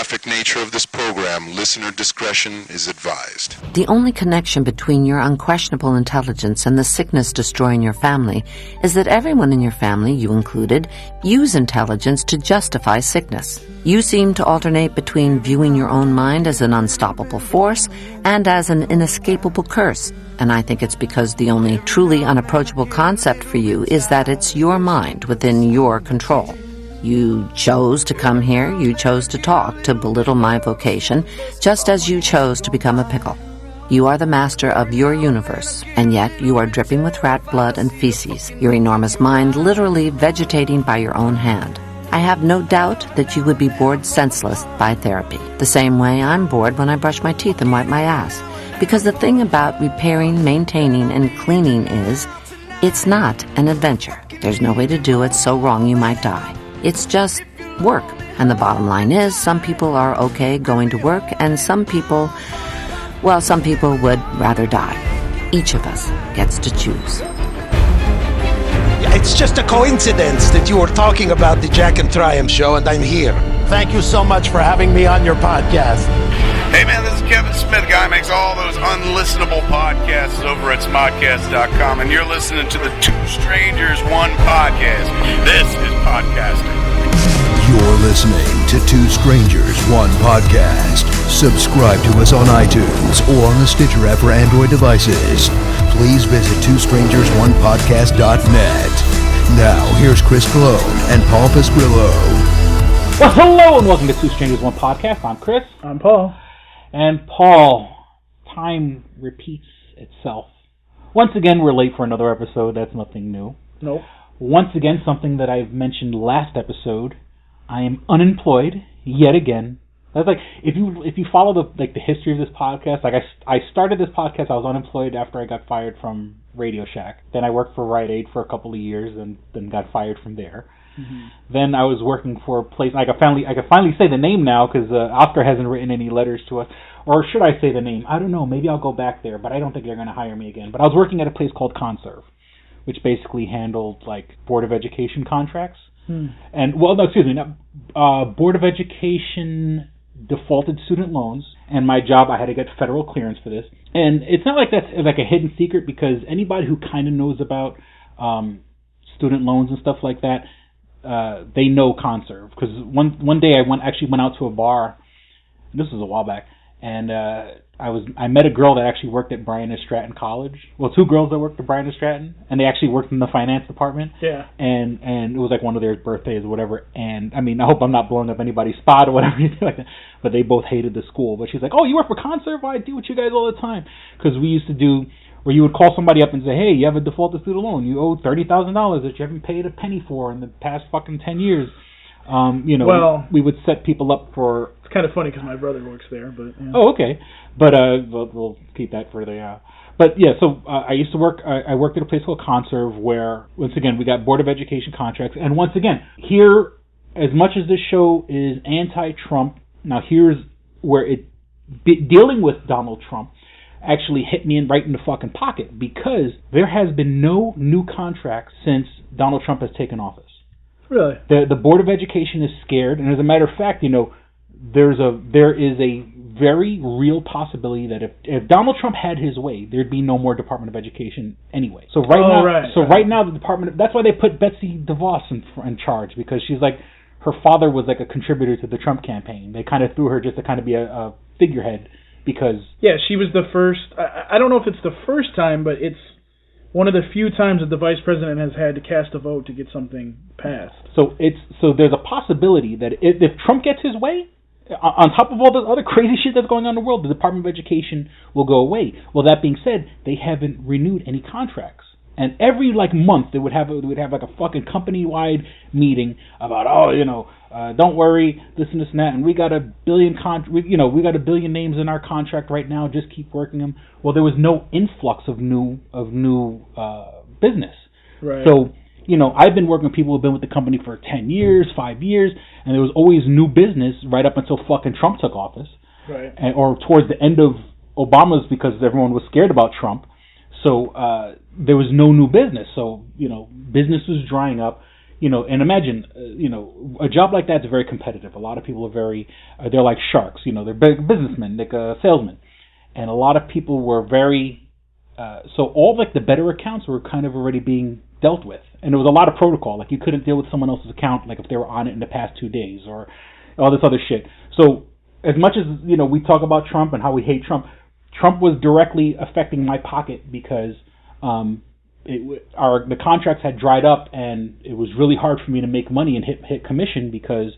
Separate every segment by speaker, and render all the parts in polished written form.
Speaker 1: graphic nature of this program, listener discretion is advised.
Speaker 2: The only connection between your unquestionable intelligence and the sickness destroying your family is that everyone in your family, you included, use intelligence to justify sickness. You seem to alternate between viewing your own mind as an unstoppable force and as an inescapable curse. And I think it's because the only truly unapproachable concept for you is that it's your mind within your control. You chose to come here, you chose to talk, to belittle my vocation, just as you chose to become a pickle. You are the master of your universe, and yet you are dripping with rat blood and feces, your enormous mind literally vegetating by your own hand. I have no doubt that you would be bored senseless by therapy, the same way I'm bored when I brush my teeth and wipe my ass. Because the thing about repairing, maintaining, and cleaning is, it's not an adventure. There's no way to do it so wrong you might die. It's just work. And the bottom line is, some people are okay going to work, and some people would rather die. Each of us gets to choose.
Speaker 3: It's just a coincidence that you were talking about the Jack and Triumph show, and I'm here.
Speaker 4: Thank you so much for having me on your podcast.
Speaker 5: Hey man, this is Kevin Smith, guy who makes all those unlistenable podcasts over at smodcast.com, and you're listening to the Two Strangers, One Podcast. This is podcasting.
Speaker 6: You're listening to Two Strangers, One Podcast. Subscribe to us on iTunes or on the Stitcher app for Android devices. Please visit twostrangersonepodcast.net. Now, here's Chris Cologne and Paul Pasquillo.
Speaker 7: Well, hello and welcome to Two Strangers, One Podcast. I'm Chris.
Speaker 8: I'm Paul.
Speaker 7: And Paul, time repeats itself. Once again, we're late for another episode. That's nothing new.
Speaker 8: Nope.
Speaker 7: Once again, something that I've mentioned last episode, I am unemployed yet again. That's like if you follow the history of this podcast, like I started this podcast, I was unemployed after I got fired from Radio Shack. Then I worked for Rite Aid for a couple of years, and then got fired from there. Mm-hmm. Then I was working for a place. I could finally say the name now because Oscar hasn't written any letters to us. Or should I say the name? I don't know. Maybe I'll go back there, but I don't think they're going to hire me again. But I was working at a place called Conserve, which basically handled like Board of Education contracts. And Board of Education defaulted student loans. And my job, I had to get federal clearance for this. And it's not like that's like a hidden secret because anybody who kind of knows about student loans and stuff like that, they know Conserve. Because one day I went out to a bar. This was a while back, and I met a girl that actually worked at Bryan and Stratton College. Well, two girls that worked at Bryan and Stratton, and they actually worked in the finance department. Yeah. And it was like one of their birthdays or whatever. And I mean, I hope I'm not blowing up anybody's spot or whatever like that. But they both hated the school. But she's like, "Oh, you work for Conserve? I deal with you guys all the time." Because we used to do where you would call somebody up and say, "Hey, you have a defaulted student loan. You owe $30,000 that you haven't paid a penny for in the past fucking 10 years." We would set people up for.
Speaker 8: It's kind of funny because my brother works there, but. Yeah.
Speaker 7: Oh, okay, but we'll keep that for the. But yeah, so I used to work. I worked at a place called Conserve, where once again we got Board of Education contracts, and once again here, as much as this show is anti-Trump, now here's where dealing with Donald Trump actually hit me right in the fucking pocket, because there has been no new contracts since Donald Trump has taken office.
Speaker 8: Really?
Speaker 7: The Board of Education is scared, and as a matter of fact, there is a very real possibility that if Donald Trump had his way, there'd be no more Department of Education anyway. So right now the department, that's why they put Betsy DeVos in charge, because she's like, her father was like a contributor to the Trump campaign. They kind of threw her just to kind of be a figurehead. Because
Speaker 8: she was the first. I don't know if it's the first time, but it's one of the few times that the vice president has had to cast a vote to get something passed.
Speaker 7: So there's a possibility that if Trump gets his way, on top of all the other crazy shit that's going on in the world, the Department of Education will go away. Well, that being said, they haven't renewed any contracts. And every month they would have like a fucking company-wide meeting about don't worry, this and that, and we got a billion we got a billion names in our contract right now. Just keep working them. Well, there was no influx of new business. Right. So I've been working with people who've been with the company for 10 years, 5 years, and there was always new business right up until fucking Trump took office. Right. Or towards the end of Obama's, because everyone was scared about Trump. So there was no new business. So business was drying up. and imagine, a job like that's very competitive. A lot of people are they're like sharks, they're big businessmen, like salesmen. And a lot of people were very, so all like the better accounts were kind of already being dealt with. And there was a lot of protocol, like you couldn't deal with someone else's account, like if they were on it in the past 2 days or all this other shit. So as much as, we talk about Trump and how we hate Trump was directly affecting my pocket because, the contracts had dried up, and it was really hard for me to make money and hit commission because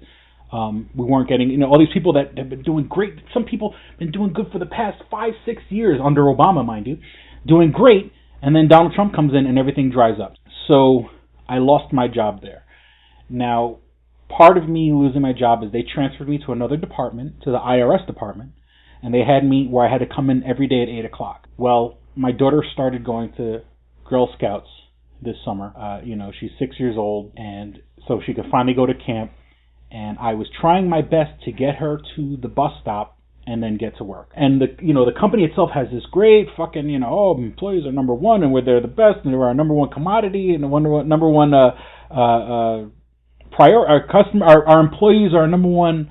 Speaker 7: we weren't getting, all these people that have been doing great. Some people have been doing good for the past 5-6 years under Obama, mind you, doing great, and then Donald Trump comes in and everything dries up. So I lost my job there. Now, part of me losing my job is they transferred me to another department, to the IRS department, and they had me where I had to come in every day at 8 o'clock. Well, my daughter started going to Girl Scouts this summer. She's 6 years old, and so she could finally go to camp. And I was trying my best to get her to the bus stop and then get to work. And the company itself has this great fucking employees are number one, and they're the best, and they're our number one commodity, and the number one our employees are our number one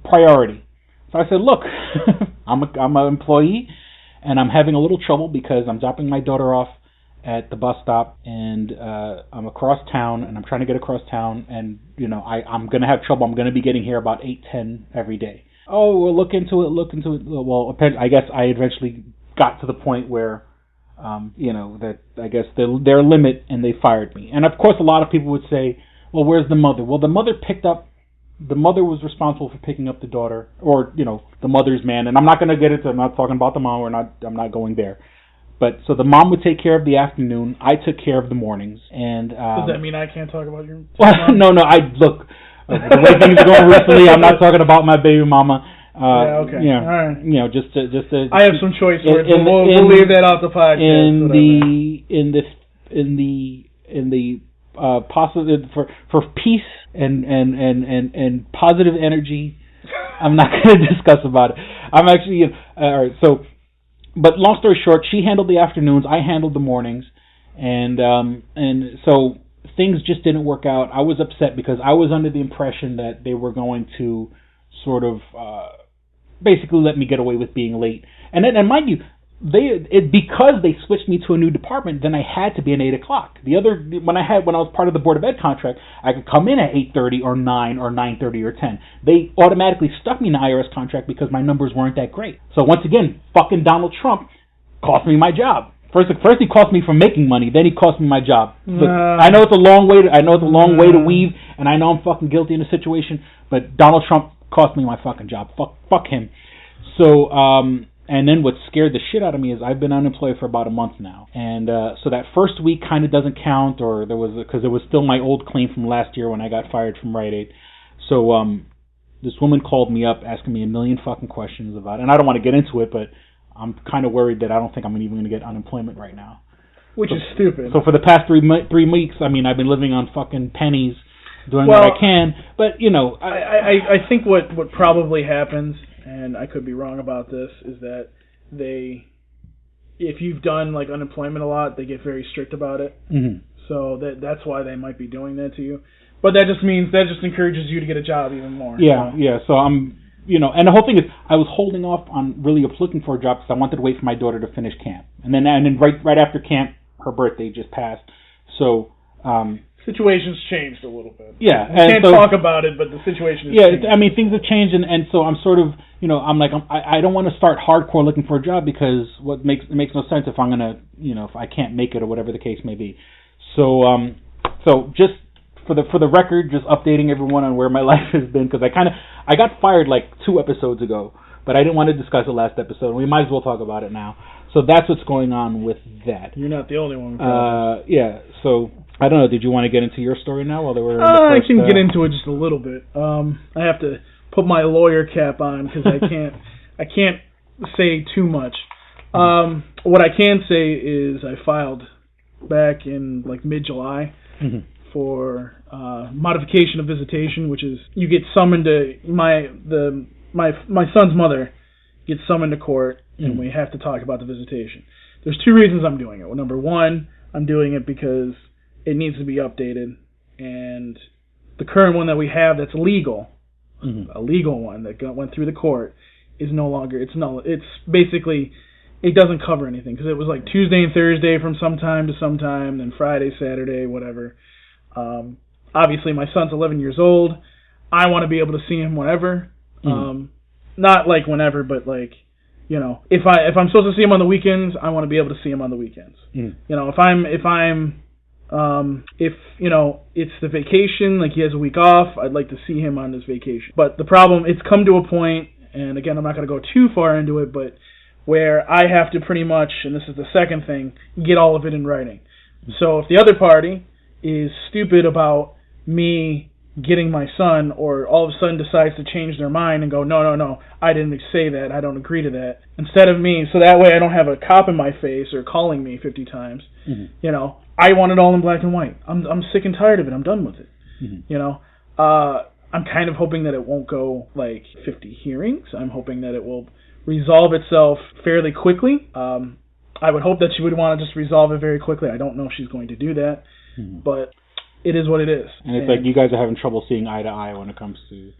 Speaker 7: priority. So I said, look, I'm an employee, and I'm having a little trouble because I'm dropping my daughter off at the bus stop, and I'm across town, and I'm trying to get across town, and I'm going to have trouble. I'm going to be getting here about 8:10 every day. Oh, we'll look into it. Well, I guess I eventually got to the point where, that I guess their limit, and they fired me. And of course, a lot of people would say, well, where's the mother? Well, the mother was responsible for picking up the daughter, or, the mother's man. And I'm not going to get into, I'm not talking about the mom, I'm not going there. But so the mom would take care of the afternoon. I took care of the mornings. And
Speaker 8: does that mean I can't talk about your?
Speaker 7: No. Look, the way things are going recently, I'm not talking about my baby mama.
Speaker 8: Okay.
Speaker 7: Yeah.
Speaker 8: All right.
Speaker 7: Just to.
Speaker 8: I have some choice words, but we'll leave that off the podcast.
Speaker 7: In the positive for peace and positive energy, I'm not going to discuss about it. I'm actually all right. So. But long story short, she handled the afternoons, I handled the mornings, and so things just didn't work out. I was upset because I was under the impression that they were going to sort of basically let me get away with being late. And mind you, because they switched me to a new department, then I had to be in 8 o'clock. When I was part of the Board of Ed contract, I could come in at 8:30 or 9 or 9:30 or 10. They automatically stuck me in the IRS contract because my numbers weren't that great. So once again, fucking Donald Trump cost me my job. First he cost me from making money, then he cost me my job. Look, I know it's a long way to weave, and I know I'm fucking guilty in the situation, but Donald Trump cost me my fucking job. Fuck him. So and then what scared the shit out of me is I've been unemployed for about a month now. And so that first week kind of doesn't count, or because it was still my old claim from last year when I got fired from Rite Aid. So this woman called me up asking me a million fucking questions about it. And I don't want to get into it, but I'm kind of worried that I don't think I'm even going to get unemployment right now.
Speaker 8: Which is stupid.
Speaker 7: So for the past 3 weeks, I mean, I've been living on fucking pennies, doing what I can. But,
Speaker 8: I think what probably happens, and I could be wrong about this, is that if you've done like unemployment a lot, they get very strict about it.
Speaker 7: Mm-hmm.
Speaker 8: So that's why they might be doing that to you. But that just encourages you to get a job even more.
Speaker 7: Yeah. So I'm, and the whole thing is, I was holding off on really looking for a job because I wanted to wait for my daughter to finish camp, and then right after camp, her birthday just passed. So
Speaker 8: situation's changed a little bit.
Speaker 7: Yeah,
Speaker 8: we can't talk about it, but the situation has changed.
Speaker 7: I mean, things have changed, and so I'm sort of, I'm like, I don't want to start hardcore looking for a job because it makes no sense if I'm gonna, if I can't make it or whatever the case may be. So just for the record, just updating everyone on where my life has been, because I got fired like 2 episodes ago, but I didn't want to discuss it last episode. We might as well talk about it now. So that's what's going on with that.
Speaker 8: You're not the only one.
Speaker 7: Yeah. So I don't know. Did you want to get into your story now while they were?
Speaker 8: I can get into it just a little bit. I have to put my lawyer cap on because I can't say too much. What I can say is I filed back in like mid-July for modification of visitation, which is you get summoned to my son's mother gets summoned to court, and we have to talk about the visitation. There's 2 reasons I'm doing it. Well, number 1, I'm doing it because it needs to be updated, and the current one that we have that's legal, a legal one that went through the court, is no longer. It's basically, it doesn't cover anything because it was like Tuesday and Thursday from some time to some time, then Friday, Saturday, whatever. Obviously, my son's 11 years old. I want to be able to see him whenever. Not like whenever, but like, you know, if I'm supposed to see him on the weekends, I want to be able to see him on the weekends. You know, if you know, it's the vacation, like he has a week off, I'd like to see him on his vacation. But the problem, it's come to a point, and again, I'm not going to go too far into it, but where I have to pretty much, and this is the second thing, get all of it in writing. So if the other party is stupid about me getting my son, or all of a sudden decides to change their mind and go, no, I didn't say that, I don't agree to that, instead of me, so that way I don't have a cop in my face or calling me 50 times, you know, I want it all in black and white. I'm sick and tired of it. I'm done with it. You know, I'm kind of hoping that it won't go like 50 hearings. I'm hoping that it will resolve itself fairly quickly. I would hope that she would want to just resolve it very quickly. I don't know if she's going to do that, but it is what it is.
Speaker 7: And it's like you guys are having trouble seeing eye to eye when it comes to...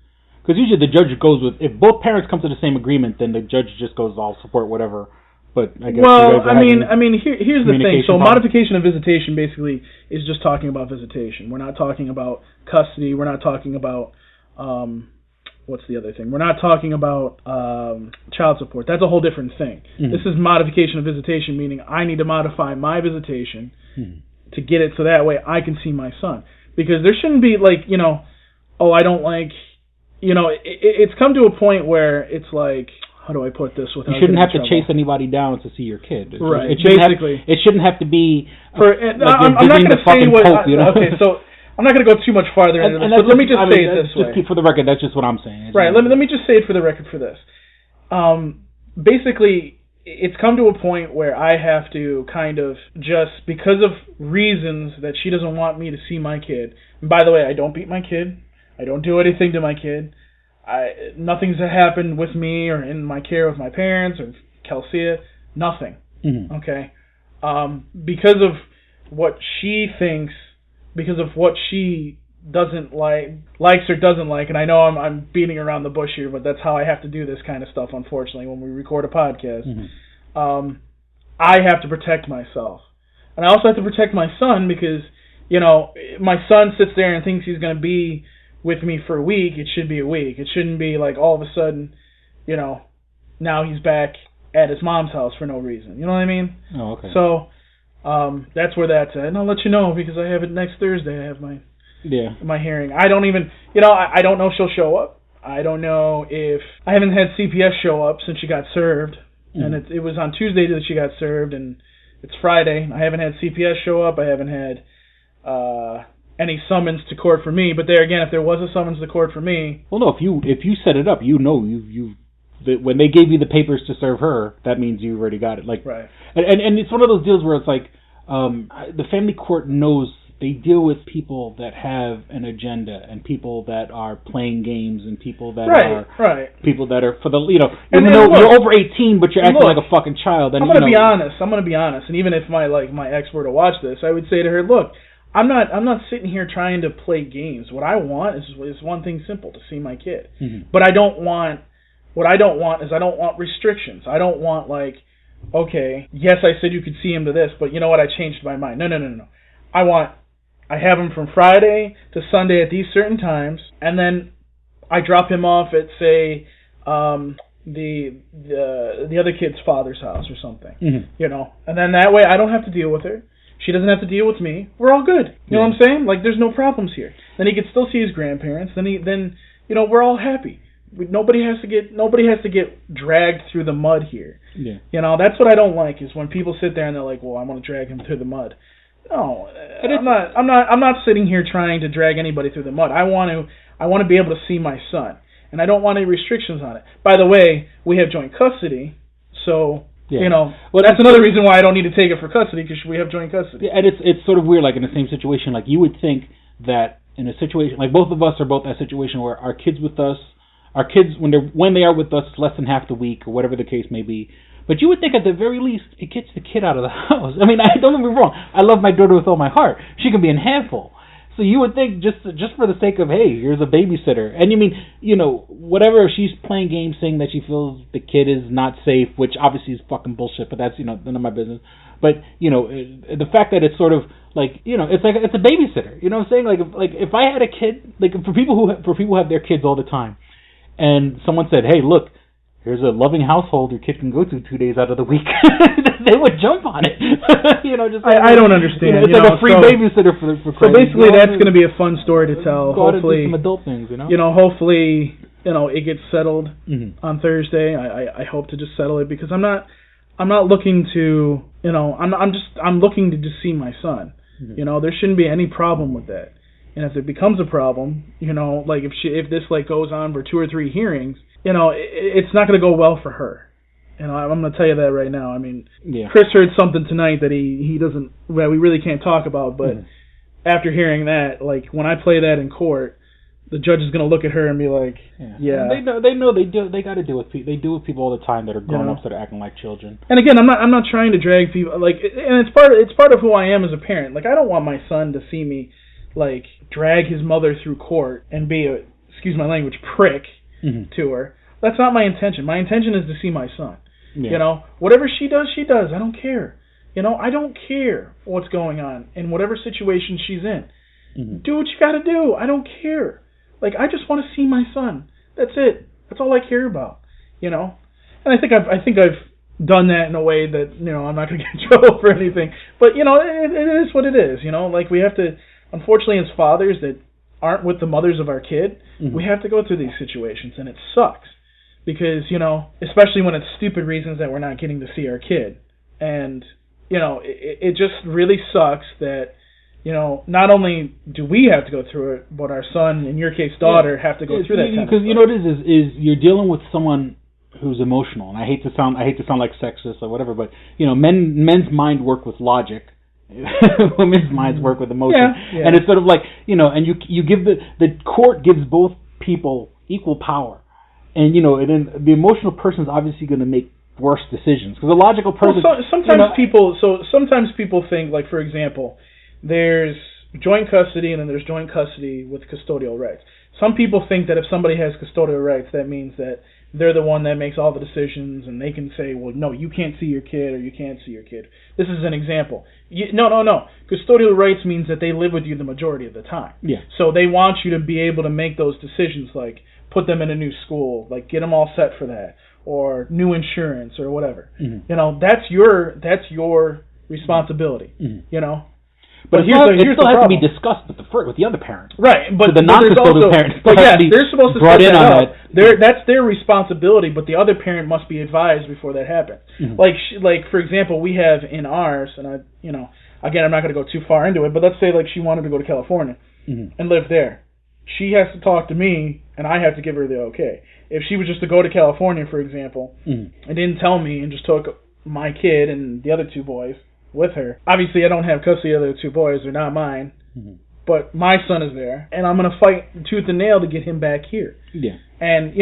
Speaker 7: Because usually the judge goes with... If both parents come to the same agreement, then the judge just goes, I'll support whatever. But I guess
Speaker 8: here's the thing. So
Speaker 7: problems.
Speaker 8: modification of visitation basically is just talking about visitation. We're not talking about custody. We're not talking about... what's the other thing? We're not talking about child support. That's a whole different thing. This is modification of visitation, meaning I need to modify my visitation to get it so that way I can see my son. Because there shouldn't be like, you know, I don't like, you know, it's come to a point where it's like, how do I put this without
Speaker 7: you shouldn't have to
Speaker 8: trouble?
Speaker 7: chase anybody down to see your kid.
Speaker 8: Right,
Speaker 7: it shouldn't
Speaker 8: basically.
Speaker 7: It shouldn't have to be
Speaker 8: I'm not going to say what...
Speaker 7: Pope, you know?
Speaker 8: Okay, so I'm not going to go too much farther into this, but let me just say it this way.
Speaker 7: For the record, that's just what I'm saying.
Speaker 8: Right, let me just say it for the record for this. Basically, it's come to a point where I have to kind of just, because of reasons that she doesn't want me to see my kid, and by the way, I don't beat my kid, I don't do anything to my kid, nothing's happened with me or in my care with my parents or Kelsea, nothing, okay? Because of what she thinks, because of what she doesn't likes or doesn't like, and I know I'm beating around the bush here, but that's how I have to do this kind of stuff, unfortunately, when we record a podcast. I have to protect myself. And I also have to protect my son because, you know, my son sits there and thinks he's going to be with me for a week. It should be a week. It shouldn't be like all of a sudden, you know, now he's back at his mom's house for no reason. You know what I mean?
Speaker 7: Oh, okay.
Speaker 8: So that's where that's at. And I'll let you know because I have it next Thursday. I have my hearing. I don't even, you know, I don't know if she'll show up. I don't know if, I haven't had CPS show up since she got served. And it was on Tuesday that she got served, and it's Friday. I haven't had CPS show up. I haven't had any summons to court for me. But there again, if there was a summons to court for me...
Speaker 7: Well, no, if you set it up, you know when they gave you the papers to serve her, that means you already got it. Like,
Speaker 8: right.
Speaker 7: And it's one of those deals where it's like, the family court knows they deal with people that have an agenda and people that are playing games and people that are people that are for the, you know, even though you're over 18 but you're acting like a fucking child. And,
Speaker 8: I'm gonna be honest. And even if my ex were to watch this, I would say to her, look, I'm not sitting here trying to play games. What I want is one thing simple, to see my kid. But I don't want restrictions. I don't want like, okay, yes, I said you could see him to this, but you know what, I changed my mind. No. I have him from Friday to Sunday at these certain times, and then I drop him off at, say, the other kid's father's house or something, you know. And then that way I don't have to deal with her. She doesn't have to deal with me. We're all good. You know what I'm saying? Like, there's no problems here. Then he could still see his grandparents. Then you know, we're all happy. Nobody has to get dragged through the mud here. Yeah. You know, that's what I don't like, is when people sit there and they're like, well, I want to drag him through the mud. No, I'm not sitting here trying to drag anybody through the mud. I want to be able to see my son, and I don't want any restrictions on it. By the way, we have joint custody, so you know, that's another reason why I don't need to take it for custody, because we have joint custody.
Speaker 7: Yeah, and it's sort of weird, like in the same situation, like you would think that in a situation like both of us are both in a situation where our kids with us, our kids when they are with us less than half the week or whatever the case may be. But you would think at the very least it gets the kid out of the house. I mean, don't get me wrong. I love my daughter with all my heart. She can be a handful. So you would think just for the sake of, hey, here's a babysitter, and you mean, whatever, if she's playing games saying that she feels the kid is not safe, which obviously is fucking bullshit, but that's none of my business. But the fact that it's sort of like it's like it's a babysitter. You know what I'm saying? Like if I had a kid, like for people who have their kids all the time, and someone said, hey, look, here's a loving household your kid can go to 2 days out of the week, they would jump on it.
Speaker 8: I don't understand.
Speaker 7: It's like a free babysitter for
Speaker 8: so basically, that's going to be a fun story to tell.
Speaker 7: Go
Speaker 8: hopefully,
Speaker 7: do some adult things.
Speaker 8: Hopefully, it gets settled on Thursday. I hope to just settle it because I'm not looking to I'm looking to just see my son. There shouldn't be any problem with that. And if it becomes a problem, like if this like goes on for 2 or 3 hearings, it's not going to go well for her. I'm going to tell you that right now. I mean, Chris heard something tonight that he doesn't, well, we really can't talk about, but after hearing that, like when I play that in court, the judge is going to look at her and be like, yeah.
Speaker 7: They know they got to do it. They do with people all the time that are grown-ups that are acting like children.
Speaker 8: And again, I'm not trying to drag people, like, and it's part of who I am as a parent. Like, I don't want my son to see me like drag his mother through court and be a, excuse my language, prick to her. That's not my intention. My intention is to see my son. Whatever she does, I don't care. I don't care what's going on in whatever situation she's in. Do what you got to do. I don't care. Like, I just want to see my son. That's it. That's all I care about. And I think I've done that in a way that I'm not going to get in trouble for anything. But it is what it is. Like we have to. Unfortunately, as fathers that aren't with the mothers of our kid, we have to go through these situations, and it sucks. Because, especially when it's stupid reasons that we're not getting to see our kid. And, it just really sucks that, not only do we have to go through it, but our son, in your case, daughter, have to go through that kind of stuff.
Speaker 7: Because, what it is you're dealing with someone who's emotional. And I hate to sound like sexist or whatever, but, men's mind work with logic. Women's minds work with emotion, and it's sort of like and you give the court gives both people equal power, and and then the emotional person is obviously going to make worse decisions because the logical person.
Speaker 8: Well, sometimes people think, like, for example, there's joint custody and then there's joint custody with custodial rights. Some people think that if somebody has custodial rights, that means that they're the one that makes all the decisions, and they can say, well, no, you can't see your kid, or you can't see your kid. This is an example. No. Custodial rights means that they live with you the majority of the time.
Speaker 7: Yeah.
Speaker 8: So they want you to be able to make those decisions, like put them in a new school, like get them all set for that, or new insurance, or whatever. That's your responsibility.
Speaker 7: But it still has to be discussed with the other parent.
Speaker 8: Right, but
Speaker 7: so the non-custodial parent still has to be
Speaker 8: they're supposed to
Speaker 7: brought in on that.
Speaker 8: That's their responsibility, but the other parent must be advised before that happens. Like for example, we have in ours, and again, I'm not going to go too far into it, but let's say like she wanted to go to California and live there. She has to talk to me, and I have to give her the okay. If she was just to go to California, for example, and didn't tell me and just took my kid and the other 2 boys with her. Obviously, I don't have custody of the other 2 boys. They're not mine. But my son is there, and I'm going to fight tooth and nail to get him back here.
Speaker 7: Yeah.
Speaker 8: And,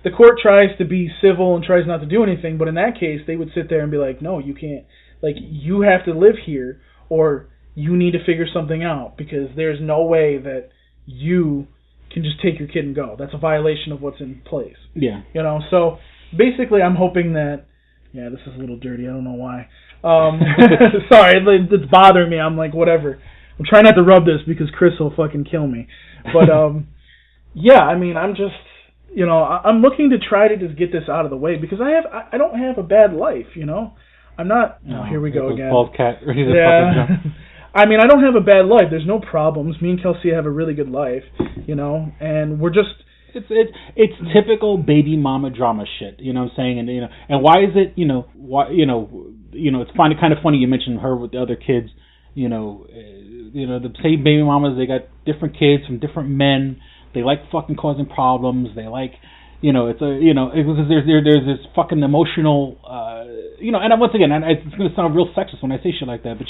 Speaker 8: the court tries to be civil and tries not to do anything, but in that case, they would sit there and be like, no, you can't. Like, you have to live here, or you need to figure something out, because there's no way that you can just take your kid and go. That's a violation of what's in place.
Speaker 7: Yeah.
Speaker 8: So basically I'm hoping that, this is a little dirty, I don't know why. Sorry, it's bothering me. I'm like, whatever. I'm trying not to rub this because Chris will fucking kill me. But I mean, I'm just, I'm looking to try to just get this out of the way because I don't have a bad life. I'm not. Oh, here we go again.
Speaker 7: Bald cat.
Speaker 8: Yeah. I mean, I don't have a bad life. There's no problems. Me and Kelsey have a really good life. And we're just.
Speaker 7: It's typical baby mama drama shit, you know what I'm saying? And and why is it, it's kind of funny you mentioned her with the other kids, the same baby mamas, they got different kids from different men. They like fucking causing problems. They like, because there's this fucking emotional, and once again, it's going to sound real sexist when I say shit like that, but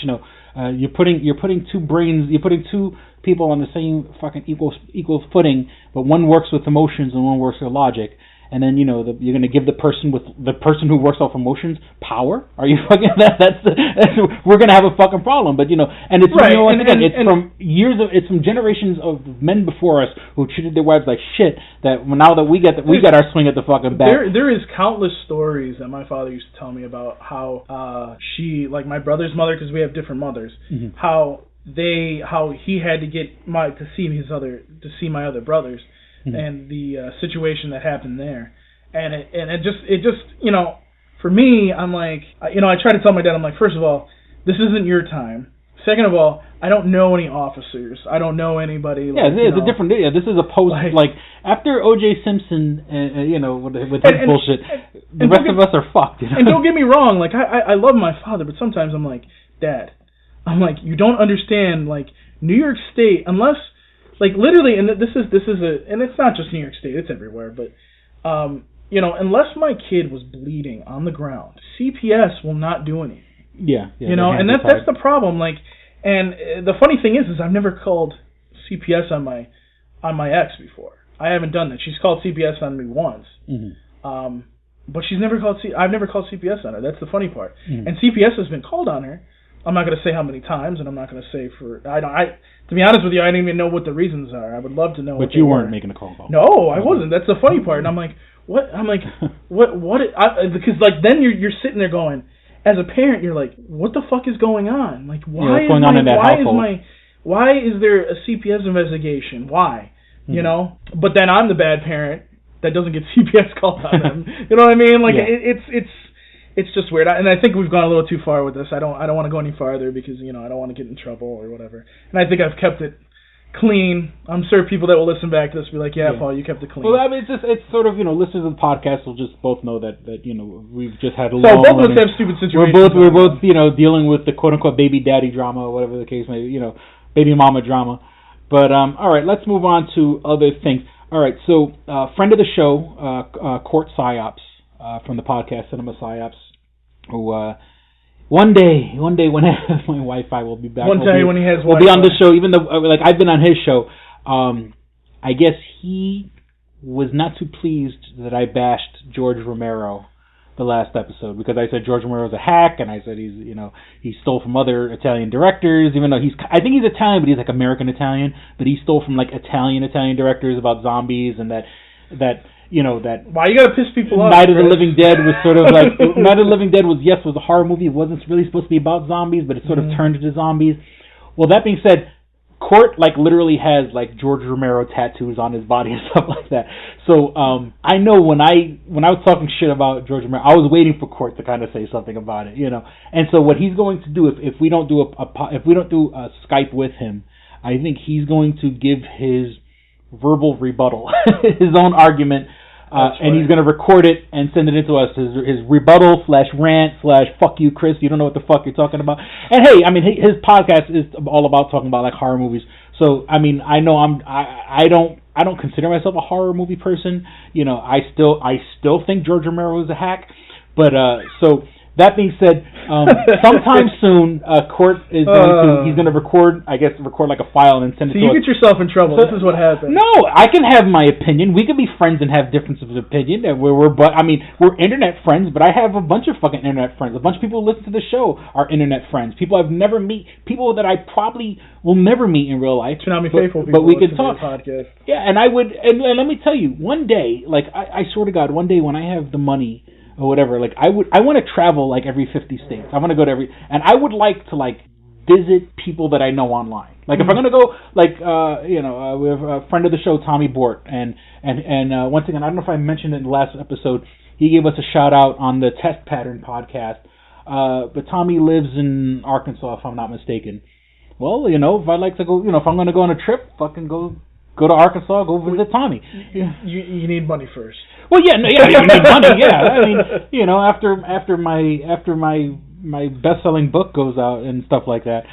Speaker 7: you're putting 2 people on the same fucking equal footing, but one works with emotions and one works with logic, and then you're going to give the person who works off emotions power? Are you fucking that's we're going to have a fucking problem. But and it's
Speaker 8: right.
Speaker 7: It's from generations of men before us who treated their wives like shit. That now that we get our swing at the fucking bat.
Speaker 8: There is countless stories that my father used to tell me about how she, like my brother's mother, because we have different mothers, how he had to get to see my other brothers, and the situation that happened there, and it just for me, I'm like, I try to tell my dad, I'm like, first of all, this isn't your time. Second of all, I don't know any officers. I don't know anybody.
Speaker 7: It's a different. Yeah, this is a post after O.J. Simpson, with his bullshit. The rest of us are fucked.
Speaker 8: And don't get me wrong, like I love my father, but sometimes I'm like, Dad, I'm like, you don't understand, like New York State, unless like literally, and this is and it's not just New York State, it's everywhere, but unless my kid was bleeding on the ground, CPS will not do anything.
Speaker 7: Yeah.
Speaker 8: And that's the problem. Like, and the funny thing is I've never called CPS on my ex before. I haven't done that. She's called CPS on me once, but she's never called. I've never called CPS on her. That's the funny part. And CPS has been called on her. I'm not going to say how many times, and I'm not going to say to be honest with you, I don't even know what the reasons are. I would love to know.
Speaker 7: But you weren't making a call.
Speaker 8: No, I wasn't. That's the funny part. And I'm like, what? I'm like, what? Because like then you're sitting there going, as a parent, you're like, what the fuck is going on? Like, why is there a CPS investigation? Why? But then I'm the bad parent that doesn't get CPS called on them. You know what I mean? Like it's just weird, and I think we've gone a little too far with this. I don't want to go any farther because I don't want to get in trouble or whatever. And I think I've kept it clean. I'm sure people that will listen back to this will be like, yeah, Paul, you kept it clean.
Speaker 7: Well, I mean, it's sort of listeners of the podcast will just both know that we've just had a
Speaker 8: long. So both of us have stupid situations.
Speaker 7: We're both dealing with the quote unquote baby daddy drama or whatever the case may be, baby mama drama. But all right, let's move on to other things. All right, so friend of the show, Court Psyops from the podcast Cinema Psyops, who one day when my Wi-Fi will be back.
Speaker 8: When he has Wi-Fi.
Speaker 7: We'll be on the show, even though I've been on his show. I guess he was not too pleased that I bashed George Romero the last episode, because I said George Romero's a hack, and I said he stole from other Italian directors, even though I think he's Italian, but he's like American Italian, but he stole from like Italian directors about zombies, and that
Speaker 8: why you gotta piss people off?
Speaker 7: Night of the Living Dead was sort of like Night of the Living Dead was a horror movie. It wasn't really supposed to be about zombies, but it sort of turned into zombies. Well, that being said, Court literally has George Romero tattoos on his body and stuff like that. So I know when I was talking shit about George Romero, I was waiting for Court to kind of say something about it, And so what he's going to do if we don't do a Skype with him, I think he's going to give his verbal rebuttal, his own argument. And he's going to record it and send it into us, his rebuttal /rant /fuck you, Chris, you don't know what the fuck you're talking about. And hey, I mean, his podcast is all about talking about horror movies. So I mean, I know I don't consider myself a horror movie person. I still think George Romero is a hack. But so that being said, sometime soon, Court is he's going to record like a file and send it to us.
Speaker 8: So you get yourself in trouble. This is what happens.
Speaker 7: No, I can have my opinion. We can be friends and have differences of opinion. We're internet friends, but I have a bunch of fucking internet friends. A bunch of people who listen to the show are internet friends. People I've never met, people that I probably will never meet in real life. But we can talk. Yeah, and I would, and let me tell you, one day, I swear to God, one day when I have the money or whatever, I want to travel every 50 states. I want to go to and I would like to visit people that I know online. If I'm gonna go, we have a friend of the show, Tommy Bort, and once again, I don't know if I mentioned it in the last episode. He gave us a shout out on the Test Pattern podcast. But Tommy lives in Arkansas, if I'm not mistaken. Well, if I'd like to go, if I'm gonna go on a trip, fucking go to Arkansas, go visit Tommy.
Speaker 8: You need money first.
Speaker 7: Well, you need money. Yeah, I mean, after my best-selling book goes out and stuff like that,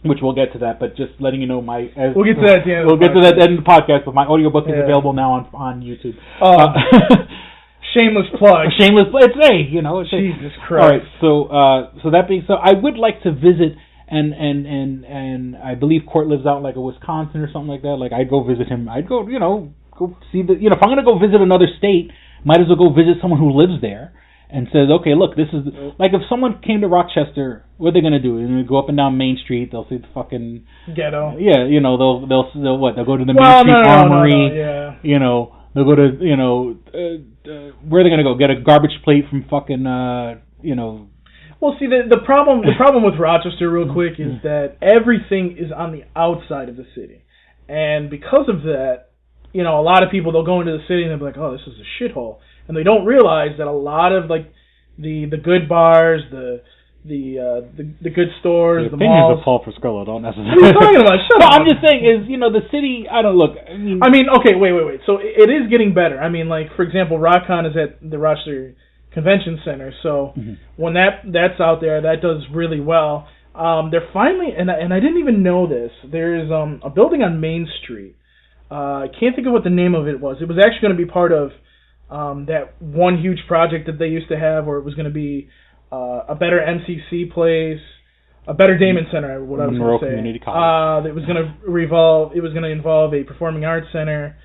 Speaker 7: which we'll get to that. But just letting you know, we'll get to that at the end. We'll get to that at the end of the podcast. But my audiobook is available now on YouTube.
Speaker 8: Shameless plug.
Speaker 7: It's
Speaker 8: Jesus Christ.
Speaker 7: All right, so that being so, I would like to visit. And I believe Court lives out a Wisconsin or something like that. I'd go visit him. I'd go, go see the. If I'm gonna go visit another state, might as well go visit someone who lives there and says, okay, look, this is like if someone came to Rochester, what are they gonna do? They're gonna go up and down Main Street. They'll see the fucking
Speaker 8: ghetto.
Speaker 7: Yeah, they'll what? They'll go to the Main Street Armory.
Speaker 8: Yeah.
Speaker 7: They'll go to where are they gonna go? Get a garbage plate from fucking
Speaker 8: Well, see, the problem with Rochester, real quick, is that everything is on the outside of the city, and because of that, a lot of people, they'll go into the city and they'll be like, oh, this is a shithole, and they don't realize that a lot of like the good bars, the good stores, the malls.
Speaker 7: Opinions of Paul Friscollo don't necessarily.
Speaker 8: What are you talking about? Shut up.
Speaker 7: I'm just saying is the city. I don't look.
Speaker 8: Okay, wait. So it is getting better. Like for example, RockCon is at the Rochester Convention Center. So when that's out there, that does really well. They're finally, and I didn't even know this. There's a building on Main Street. I can't think of what the name of it was. It was actually going to be part of that one huge project that they used to have, where it was going to be a better MCC place, a better Damon Center. What I was going to say.
Speaker 7: Community College.
Speaker 8: It was going to revolve. It was going to involve a performing arts center.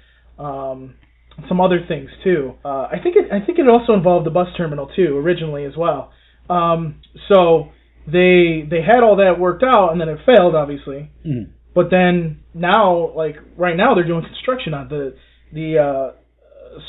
Speaker 8: Some other things too. I think it also involved the bus terminal too originally as well. So they had all that worked out, and then it failed, obviously. Mm. But then now, like right now, they're doing construction on the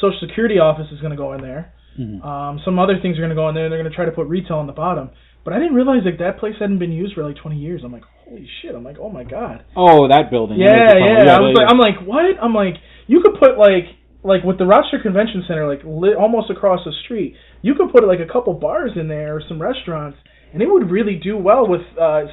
Speaker 8: Social Security office is going to go in there. Mm-hmm. Some other things are going to go in there. They're going to try to put retail on the bottom. But I didn't realize that place hadn't been used for like 20 years. I'm like, holy shit. I'm like, oh my god.
Speaker 7: Oh, that building.
Speaker 8: Yeah. I'm like, what? I'm like, you could put like with the Rochester Convention Center, like almost across the street, you could put like a couple bars in there or some restaurants, and it would really do well with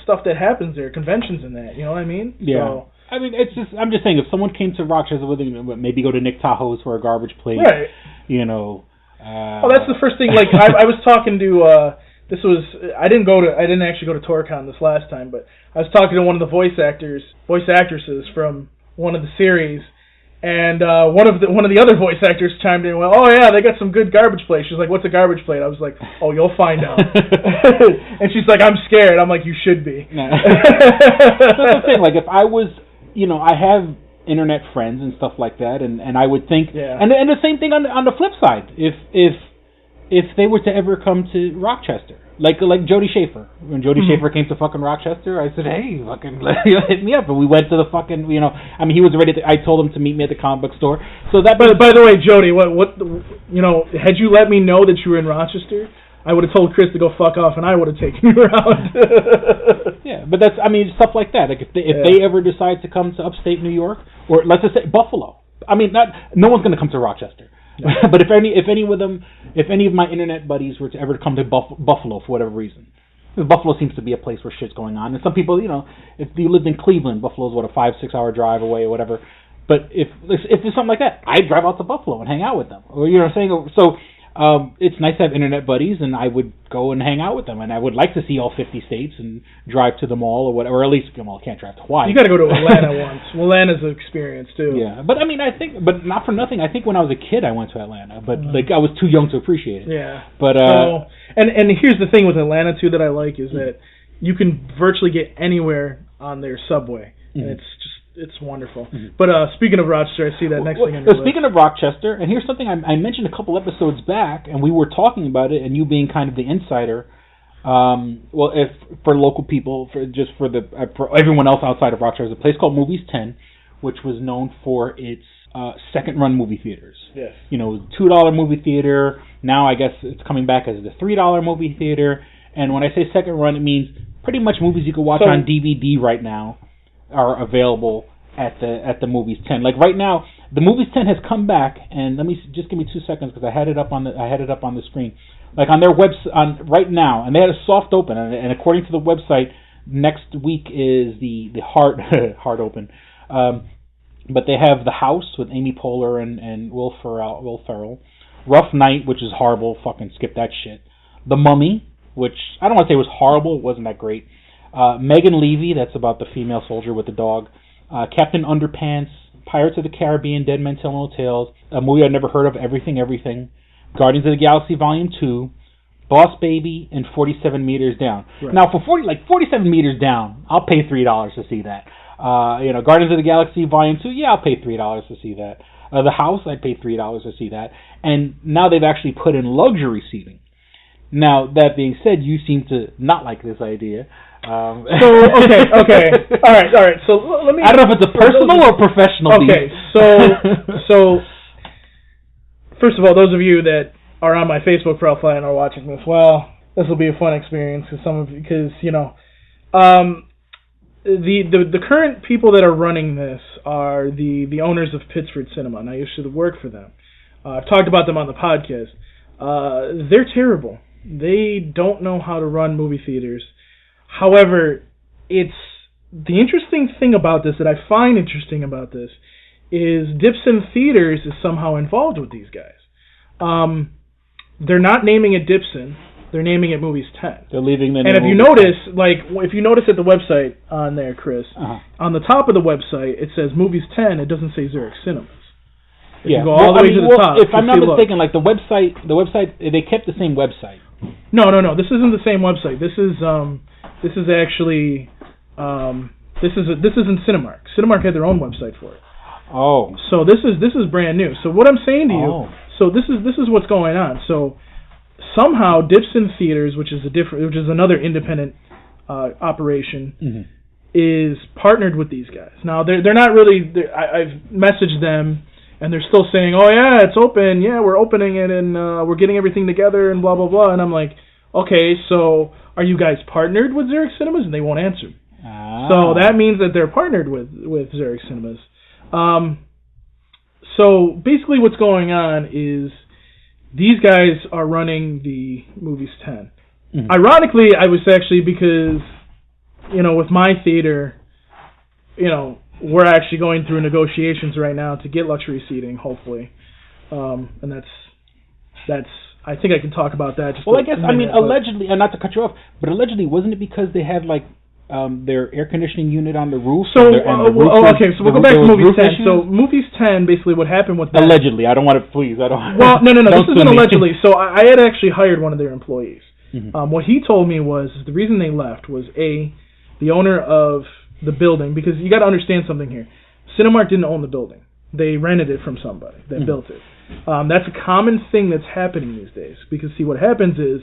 Speaker 8: stuff that happens there, conventions and that. You know what I mean?
Speaker 7: Yeah.
Speaker 8: So,
Speaker 7: it's just, I'm just saying, if someone came to Rochester with maybe go to Nick Tahoe's for a garbage plate,
Speaker 8: right?
Speaker 7: That's
Speaker 8: the first thing. Like I was talking to. I didn't actually go to TorCon this last time, but I was talking to one of the voice actresses from one of the series. And one of the other voice actors chimed in and went, oh yeah, they got some good garbage plates. She's like, what's a garbage plate? I was like, oh, you'll find out. And she's like, I'm scared. I'm like, you should be.
Speaker 7: No. That's the thing. Like if I was, I have internet friends and stuff like that, and I would think, and the same thing on the flip side, if they were to ever come to Rochester. Like Jody Schaefer. When Jody Schaefer came to fucking Rochester, I said, hey, fucking hit me up. And we went to the fucking, he was ready I told him to meet me at the comic book store. So that.
Speaker 8: But by the way, Jody, had you let me know that you were in Rochester, I would have told Chris to go fuck off, and I would have taken you around.
Speaker 7: Yeah, but that's, stuff like that. Like if they ever decide to come to upstate New York, or let's just say Buffalo. No one's going to come to Rochester. But if any of my internet buddies were to ever come to Buffalo for whatever reason, Buffalo seems to be a place where shit's going on. And some people, if you lived in Cleveland, Buffalo's 5-6 hour drive away or whatever. But if there's something like that, I'd drive out to Buffalo and hang out with them. Or what I'm saying? So it's nice to have internet buddies, and I would go and hang out with them. And I would like to see all 50 states and drive to them all, or whatever. Or at least, I can't drive to Hawaii.
Speaker 8: You got to go to Atlanta once. Atlanta's an experience too.
Speaker 7: Yeah, but but not for nothing. I think when I was a kid, I went to Atlanta, but I was too young to appreciate it.
Speaker 8: Yeah.
Speaker 7: But
Speaker 8: and here's the thing with Atlanta too that I like is that you can virtually get anywhere on their subway, and it's wonderful. But speaking of Rochester, I see that next thing on your list.
Speaker 7: Speaking of Rochester, and here's something I mentioned a couple episodes back, and we were talking about it, and you being kind of the insider. If for local people, for everyone else outside of Rochester, there's a place called Movies 10, which was known for its second-run movie theaters.
Speaker 8: Yes.
Speaker 7: $2 movie theater. Now I guess it's coming back as the $3 movie theater. And when I say second-run, it means pretty much movies you can watch on DVD right now are available at the Movies 10. Like right now, the Movies 10 has come back, and give me 2 seconds because I had it up on the screen. Like on their website right now, and they had a soft open, and according to the website, next week is the hard open. But they have The House with Amy Poehler and Will Ferrell. Rough Night, which is horrible. Fucking skip that shit. The Mummy, which I don't want to say was horrible. It wasn't that great. Megan Levy, that's about the female soldier with the dog. Captain Underpants, Pirates of the Caribbean, Dead Men Tell No Tales, a movie I'd never heard of, Everything, Guardians of the Galaxy Volume 2, Boss Baby, and 47 Meters Down. Right. Now, for 47 Meters Down, I'll pay $3 to see that. Guardians of the Galaxy Volume 2, yeah, I'll pay $3 to see that. The House, I paid $3 to see that, and now they've actually put in luxury seating. Now, that being said, you seem to not like this idea.
Speaker 8: So okay, all right. So let me.
Speaker 7: I don't know if it's a personal or professional.
Speaker 8: Okay, so first of all, those of you that are on my Facebook profile and are watching this, well, this will be a fun experience because the current people that are running this are the owners of Pittsford Cinema, and I used to work for them. I've talked about them on the podcast. They're terrible. They don't know how to run movie theaters. However, it's the interesting thing about this that I find interesting about this is Dipson Theaters is somehow involved with these guys. They're not naming it Dipson. They're naming it Movies 10.
Speaker 7: They're leaving the name.
Speaker 8: And if you notice at the website on there, Chris, on the top of the website it says Movies 10. It doesn't say Zurich Cinemas. If you go all the way to the top.
Speaker 7: If I'm not mistaken, like the website, they kept the same website.
Speaker 8: No. This isn't the same website. This is actually this isn't Cinemark. Cinemark had their own website for it.
Speaker 7: Oh.
Speaker 8: So this is brand new. So what I'm saying to you, so this is what's going on. So somehow Dipson Theaters, which is another independent operation, is partnered with these guys. Now they're not really. I've messaged them, and they're still saying, "Oh yeah, it's open. Yeah, we're opening it, and we're getting everything together, and blah blah blah." And I'm like, "Okay, so are you guys partnered with Zurich Cinemas?" And they won't answer. So that means that they're partnered with Zurich Cinemas. So basically, what's going on is these guys are running the Movies 10. Ironically, I was actually because with my theater, we're actually going through negotiations right now to get luxury seating, hopefully, and that's. I think I can talk about that.
Speaker 7: Allegedly, and not to cut you off, but allegedly, wasn't it because they had their air conditioning unit on the roof?
Speaker 8: So we'll go back to Movies 10. Issues? So Movies 10, basically, what happened with that?
Speaker 7: Allegedly, I don't want to. Please, I don't.
Speaker 8: Well, no. This isn't allegedly. So I had actually hired one of their employees. What he told me was the reason they left was the owner of the building, because you got to understand something here. Cinemark didn't own the building. They rented it from somebody that built it. That's a common thing that's happening these days, because see what happens is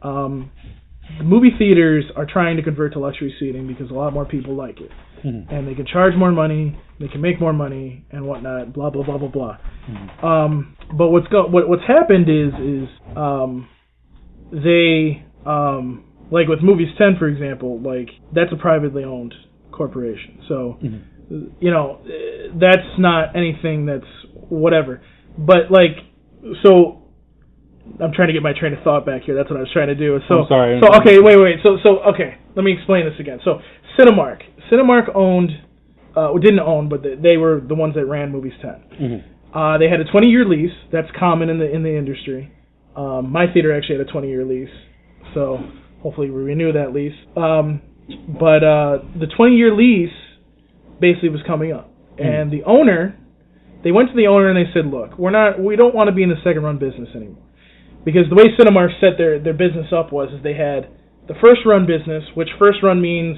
Speaker 8: the movie theaters are trying to convert to luxury seating because a lot more people like it, and they can charge more money, they can make more money and whatnot, blah blah blah blah blah. But what's happened is they like with Movies 10, for example, like that's a privately owned corporation, so that's not anything that's whatever. But so I'm trying to get my train of thought back here. That's what I was trying to do. So,
Speaker 7: I'm sorry.
Speaker 8: So okay, wait. So okay, let me explain this again. So Cinemark owned, didn't own, but they were the ones that ran Movies 10. They had a 20-year lease. That's common in the industry. My theater actually had a 20-year lease, so hopefully we renew that lease. But the 20-year lease basically was coming up, and the owner. They went to the owner and they said, "Look, we don't want to be in the second run business anymore." Because the way Cinemark set their business up was they had the first run business, which first run means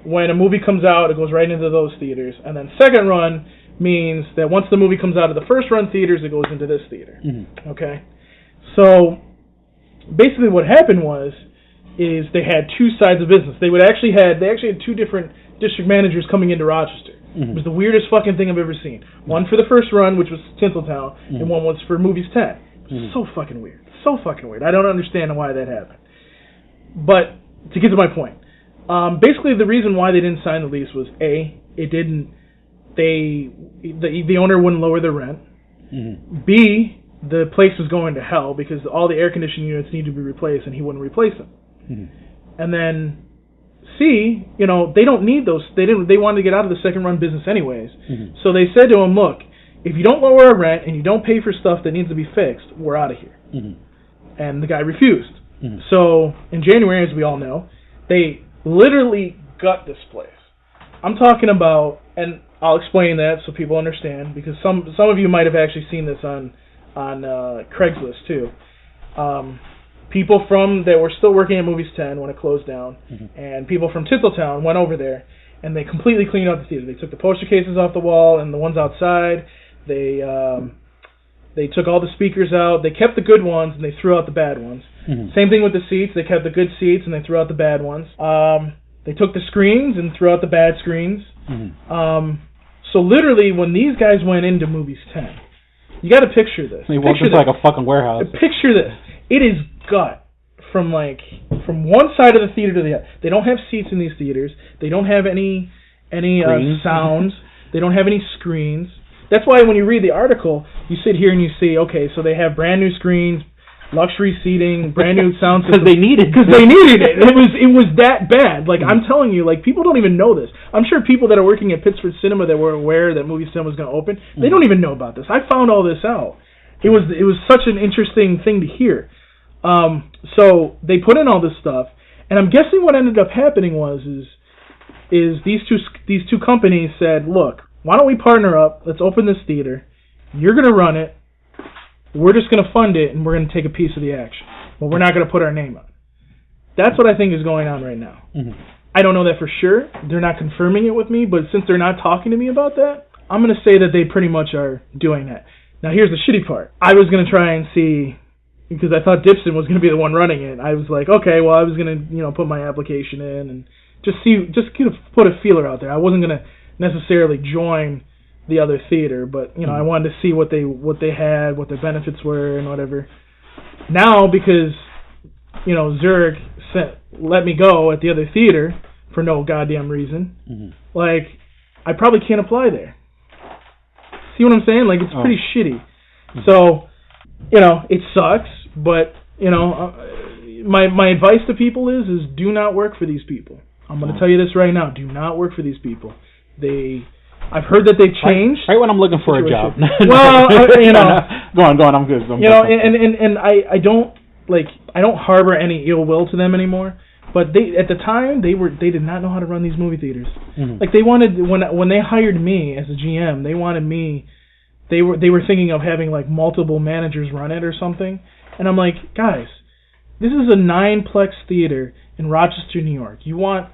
Speaker 8: when a movie comes out, it goes right into those theaters. And then second run means that once the movie comes out of the first run theaters, it goes into this theater. Okay? So basically what happened is they had two sides of business. They actually had two different district managers coming into Rochester. It was the weirdest fucking thing I've ever seen. One for the first run, which was Tinseltown, and one was for Movies 10. So fucking weird. So fucking weird. I don't understand why that happened. But to get to my point, basically the reason why they didn't sign the lease was the owner wouldn't lower the rent. B, the place was going to hell because all the air conditioning units need to be replaced, and he wouldn't replace them. And then C, they don't need those. They wanted to get out of the second run business anyways. So they said to him, "Look, if you don't lower our rent and you don't pay for stuff that needs to be fixed, we're out of here." And the guy refused. So in January, as we all know, they literally gut this place. I'm talking about, and I'll explain that so people understand, because some of you might have actually seen this on Craigslist too. People that were still working at Movies 10 when it closed down, and people from Tinseltown went over there, and they completely cleaned out the theater. They took the poster cases off the wall and the ones outside. They took all the speakers out. They kept the good ones and they threw out the bad ones. Mm-hmm. Same thing with the seats. They kept the good seats and they threw out the bad ones. They took the screens and threw out the bad screens. Mm-hmm. So literally, when these guys went into Movies 10, you got to picture this.
Speaker 7: They walked into like a fucking warehouse.
Speaker 8: Picture this. It is gut from one side of the theater to the other. They don't have seats in these theaters. They don't have any sounds. They don't have any screens. That's why when you read the article, you sit here and you see, okay, so they have brand new screens, luxury seating, brand new sound system.
Speaker 7: Because they needed
Speaker 8: it. It was that bad. Like, I'm telling you, like, people don't even know this. I'm sure people that are working at Pittsford Cinema that were aware that Movie 10 was going to open, they don't even know about this. I found all this out. It was such an interesting thing to hear. So they put in all this stuff, and I'm guessing what ended up happening is these two companies said, look, why don't we partner up? Let's open this theater. You're going to run it. We're just going to fund it, and we're going to take a piece of the action. But we're not going to put our name on it. That's what I think is going on right now. Mm-hmm. I don't know that for sure. They're not confirming it with me, but since they're not talking to me about that, I'm going to say that they pretty much are doing that. Now, here's the shitty part. I was going to try and see, because I thought Dipson was going to be the one running it. I was like, okay, well, I was going to, put my application in and just put a feeler out there. I wasn't going to necessarily join the other theater, but I wanted to see what they had, what their benefits were, and whatever. Now, because Zurich let me go at the other theater for no goddamn reason, like, I probably can't apply there. See what I'm saying? Like, it's pretty shitty. So, it sucks, but my advice to people is do not work for these people. I'm going to tell you this right now. Do not work for these people. I've heard that they've changed.
Speaker 7: Right when I'm looking for a job.
Speaker 8: Well,
Speaker 7: Go on. I'm good.
Speaker 8: And I don't harbor any ill will to them anymore. But at the time they did not know how to run these movie theaters. Mm-hmm. Like, they wanted, when they hired me as a GM, they wanted me. They were thinking of having like multiple managers run it or something. And I'm like, guys, this is a 9-plex theater in Rochester, New York. You want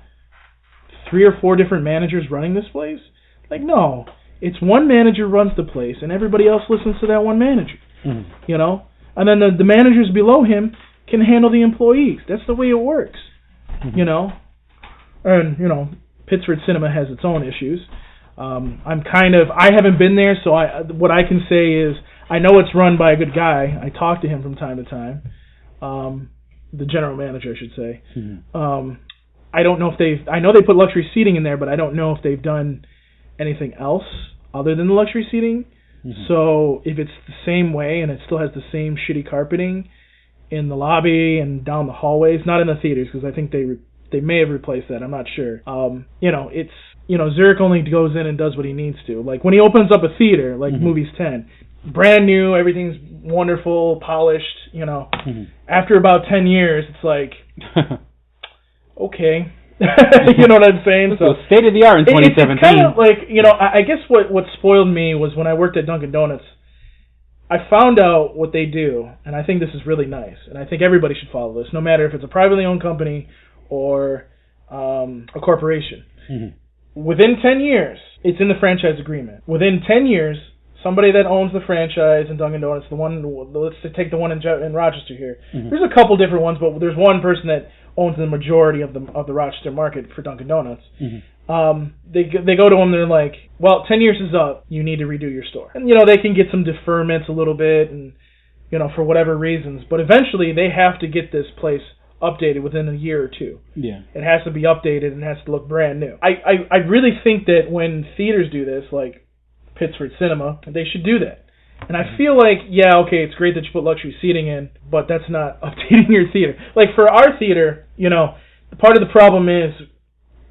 Speaker 8: 3 or 4 different managers running this place? Like, no. It's one manager runs the place, and everybody else listens to that one manager. Mm-hmm. And then the managers below him can handle the employees. That's the way it works. Mm-hmm. And, Pittsford Cinema has its own issues. I haven't been there, so what I can say is I know it's run by a good guy. I talk to him from time to time. The general manager, I should say. Mm-hmm. I don't know if I know they put luxury seating in there, but I don't know if they've done anything else other than the luxury seating. Mm-hmm. So if it's the same way and it still has the same shitty carpeting in the lobby and down the hallways, not in the theaters, because I think they may have replaced that. I'm not sure. Zurich only goes in and does what he needs to. Like, when he opens up a theater, like Movies 10, brand new, everything's wonderful, polished, Mm-hmm. After about 10 years, it's like, okay. You know what I'm saying?
Speaker 7: So state of the art in 2017.
Speaker 8: It's kind of like, I guess what spoiled me was when I worked at Dunkin' Donuts, I found out what they do, and I think this is really nice, and I think everybody should follow this, no matter if it's a privately owned company or a corporation. Mm-hmm. Within 10 years, it's in the franchise agreement. Within 10 years, somebody that owns the franchise in Dunkin' Donuts, let's take the one in Rochester here. Mm-hmm. There's a couple different ones, but there's one person that owns the majority of the Rochester market for Dunkin' Donuts. Mm-hmm. They go to them, they're like, well, 10 years is up, you need to redo your store. And, they can get some deferments a little bit, and, for whatever reasons. But eventually, they have to get this place updated within a year or two. Yeah. It has to be updated and has to look brand new. I really think that when theaters do this, like Pittsford Cinema, they should do that. And I feel like, it's great that you put luxury seating in, but that's not updating your theater. Like, for our theater, part of the problem is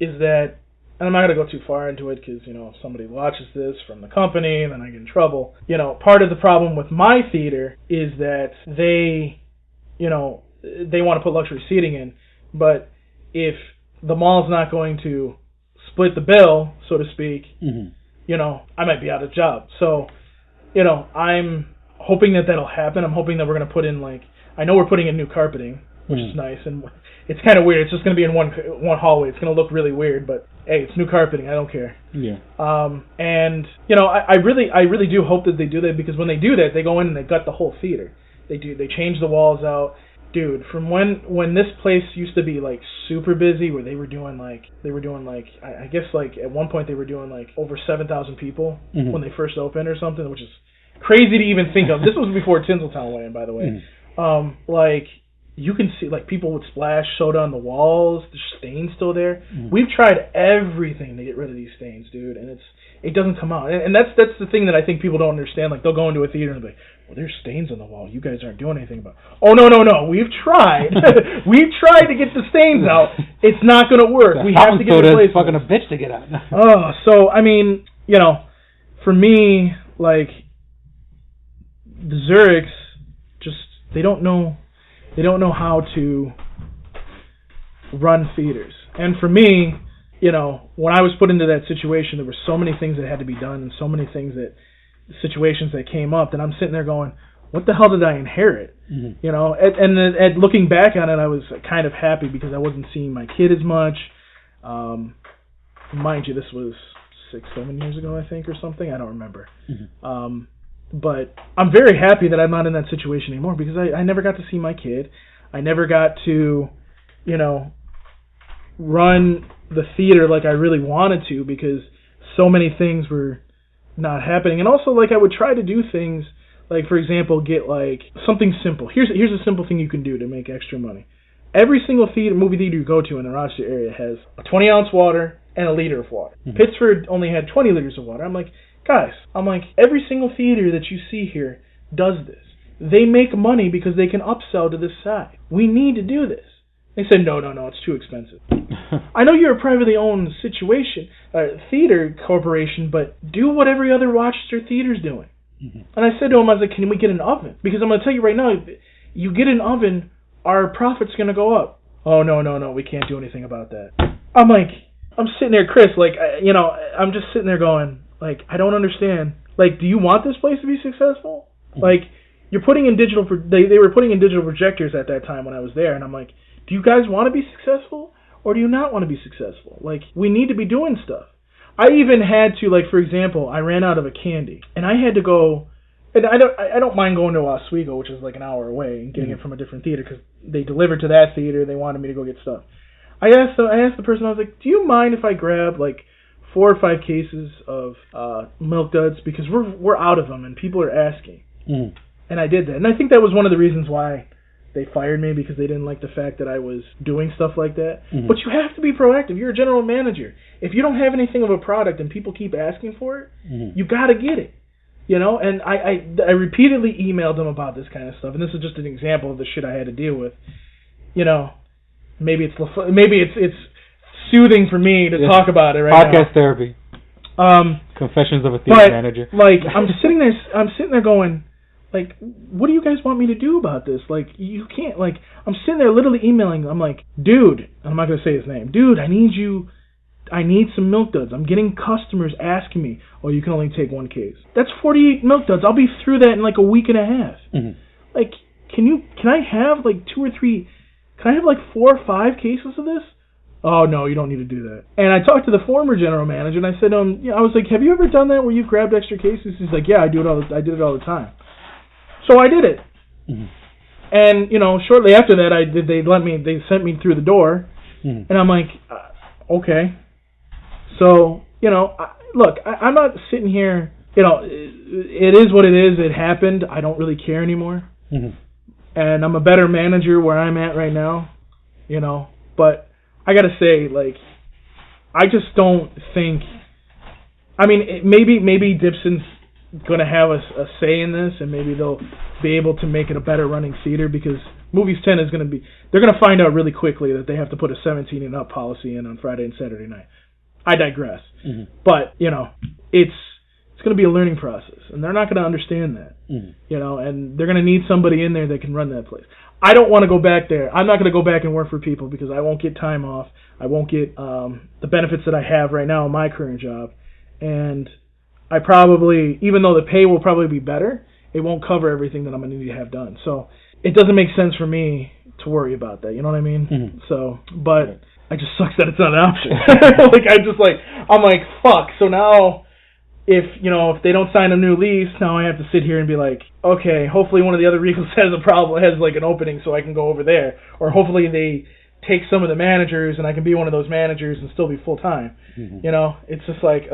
Speaker 8: that, and I'm not going to go too far into it because, if somebody watches this from the company, then I get in trouble. Part of the problem with my theater is that they want to put luxury seating in, but if the mall's not going to split the bill, so to speak, I might be out of job. So, I'm hoping that that'll happen. I'm hoping that we're going to put in, I know we're putting in new carpeting. which is nice. And it's kind of weird. It's just going to be in one hallway. It's going to look really weird, but hey, it's new carpeting. I don't care.
Speaker 7: Yeah.
Speaker 8: And I really do hope that they do that, because when they do that, they go in and they gut the whole theater. They change the walls out. Dude, from when this place used to be like super busy, where they were doing like I guess like at one point they were doing like over 7,000 people when they first opened or something, which is crazy to even think of. This was before Tinseltown went in, by the way. Like, you can see like people would splash soda on the walls. The stains still there. We've tried everything to get rid of these stains, dude, and it doesn't come out. And that's the thing that I think people don't understand. Like, they'll go into a theater and they'll be like, well, there's stains on the wall. You guys aren't doing anything about it. Oh, no. We've tried. We've tried to get the stains out. It's not going to work. We have to get replacements.
Speaker 7: Fucking a bitch to get out.
Speaker 8: So, I mean, for me, like, the Zurichs just, they don't know how to run theaters. And for me, when I was put into that situation, there were so many things that had to be done, and so many situations that came up, that I'm sitting there going, what the hell did I inherit? And looking back on it, I was kind of happy, because I wasn't seeing my kid as much. Mind you, this was 6-7 years ago, I think, or something. I don't remember. But I'm very happy that I'm not in that situation anymore, because I never got to see my kid. I never got to, run the theater like I really wanted to, because so many things were not happening. And also, like, I would try to do things, like, for example, get, like, something simple. Here's a simple thing you can do to make extra money. Every single movie theater you go to in the Rochester area has a 20-ounce water and a liter of water. Pittsford only had 20 liters of water. I'm like, guys, every single theater that you see here does this. They make money because they can upsell to this side. We need to do this. They said, no, it's too expensive. I know you're a privately owned theater corporation, but do what every other Rochester theater's doing. And I said to him, I was like, can we get an oven? Because I'm going to tell you right now, you get an oven, our profit's going to go up. Oh, no, we can't do anything about that. I'm sitting there, Chris, I'm just sitting there going, like, I don't understand. Like, do you want this place to be successful? Like, you're putting in digital, they were putting in digital projectors at that time when I was there, and I'm like, do you guys want to be successful, or do you not want to be successful? Like, we need to be doing stuff. I even had to, like, for example, I ran out of a candy, and I had to go, and I don't mind going to Oswego, which is like an hour away, and getting it from a different theater, because they delivered to that theater, they wanted me to go get stuff. I asked the person, I was like, do you mind if I grab, like, 4 or 5 cases of Milk Duds, because we're out of them, and people are asking. And I did that, and I think that was one of the reasons why they fired me, because they didn't like the fact that I was doing stuff like that. But you have to be proactive. You're a general manager. If you don't have anything of a product and people keep asking for it, you got to get it. And I repeatedly emailed them about this kind of stuff, and this is just an example of the shit I had to deal with. Maybe it's soothing for me to talk about it right now.
Speaker 7: Podcast therapy. Confessions of a theater manager.
Speaker 8: Like, I'm sitting there going, like, what do you guys want me to do about this? Like, you can't, like, I'm sitting there literally emailing. I'm like, dude, I'm not going to say his name. Dude, I need some Milk Duds. I'm getting customers asking me, oh, you can only take 1 case. That's 48 Milk Duds. I'll be through that in like a week and a half. Like, can I have like 2 or 3, can I have like 4 or 5 cases of this? Oh, no, you don't need to do that. And I talked to the former general manager, and I said, I was like, have you ever done that where you've grabbed extra cases? He's like, yeah, I did it all the time. So I did it. And, shortly after that, they sent me through the door, and I'm like, okay. So, look, I'm not sitting here, it is what it is. It happened. I don't really care anymore. And I'm a better manager where I'm at right now, but I got to say, like, I just don't think, maybe Dibson's going to have a say in this, and maybe they'll be able to make it a better running theater, because Movies 10 is going to be, they're going to find out really quickly that they have to put a 17 and up policy in on Friday and Saturday night. I digress. But, it's going to be a learning process, and they're not going to understand that, and they're going to need somebody in there that can run that place. I don't want to go back there. I'm not going to go back and work for people, because I won't get time off. I won't get the benefits that I have right now in my current job, and I probably, even though the pay will probably be better, it won't cover everything that I'm going to need to have done. So it doesn't make sense for me to worry about that. You know what I mean?
Speaker 7: Mm-hmm.
Speaker 8: So, but it just sucks that it's not an option. I'm like, fuck. So now, if they don't sign a new lease, now I have to sit here and be like, okay, hopefully one of the other Regals has like an opening so I can go over there, or hopefully they take some of the managers and I can be one of those managers and still be full time. Mm-hmm. It's just like,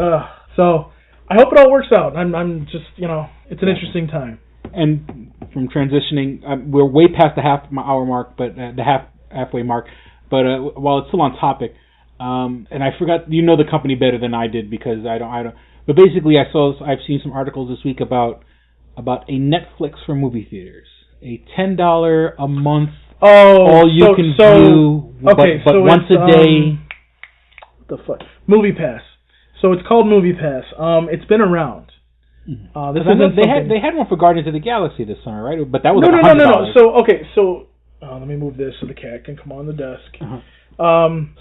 Speaker 8: so I hope it all works out. I'm just, it's an interesting time.
Speaker 7: And from transitioning, we're way past the half-hour mark, but the halfway mark. But while it's still on topic, and I forgot, the company better than I did because I don't. But basically, I've seen some articles this week about a Netflix for movie theaters, a $10 a month, all you can view, but once a day.
Speaker 8: What the fuck? Movie Pass. So it's called Movie Pass. It's been around.
Speaker 7: They had one for Guardians of the Galaxy this summer, right? But that was
Speaker 8: $100. So let me move this so the cat can come on the desk. Uh-huh.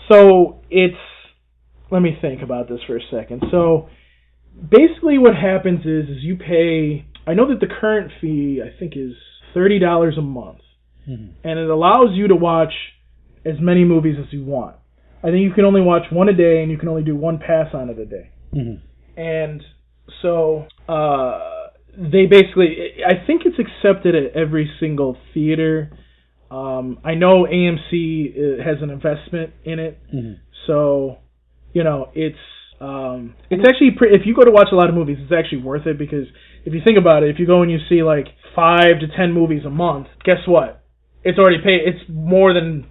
Speaker 8: So it's, let me think about this for a second. So basically what happens is you pay, I know that the current fee I think is $30 a month, mm-hmm. and it allows you to watch as many movies as you want. I think you can only watch one a day, and you can only do one pass on it a day. Mm-hmm. And so they basically, I think it's accepted at every single theater. I know AMC has an investment in it, mm-hmm. so it's actually if you go to watch a lot of movies, it's actually worth it, because if you think about it, if you go and you see like 5 to 10 movies a month, guess what? It's already paid. It's more than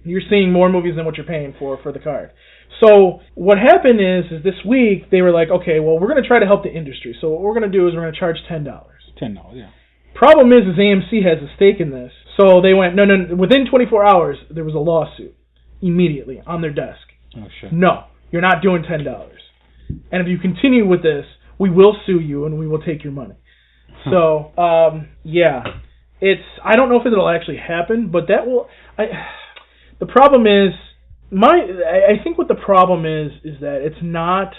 Speaker 8: You're seeing more movies than what you're paying for the card. So what happened is this week they were like, okay, well, we're going to try to help the industry. So what we're going to do is we're going to charge $10.
Speaker 7: $10, yeah.
Speaker 8: Problem is AMC has a stake in this. So they went, no. Within 24 hours, there was a lawsuit immediately on their desk. Oh, shit. No, you're not doing $10. And if you continue with this, we will sue you and we will take your money. Huh. So, I don't know if it'll actually happen, but that will... The problem is, I think what the problem is that it's not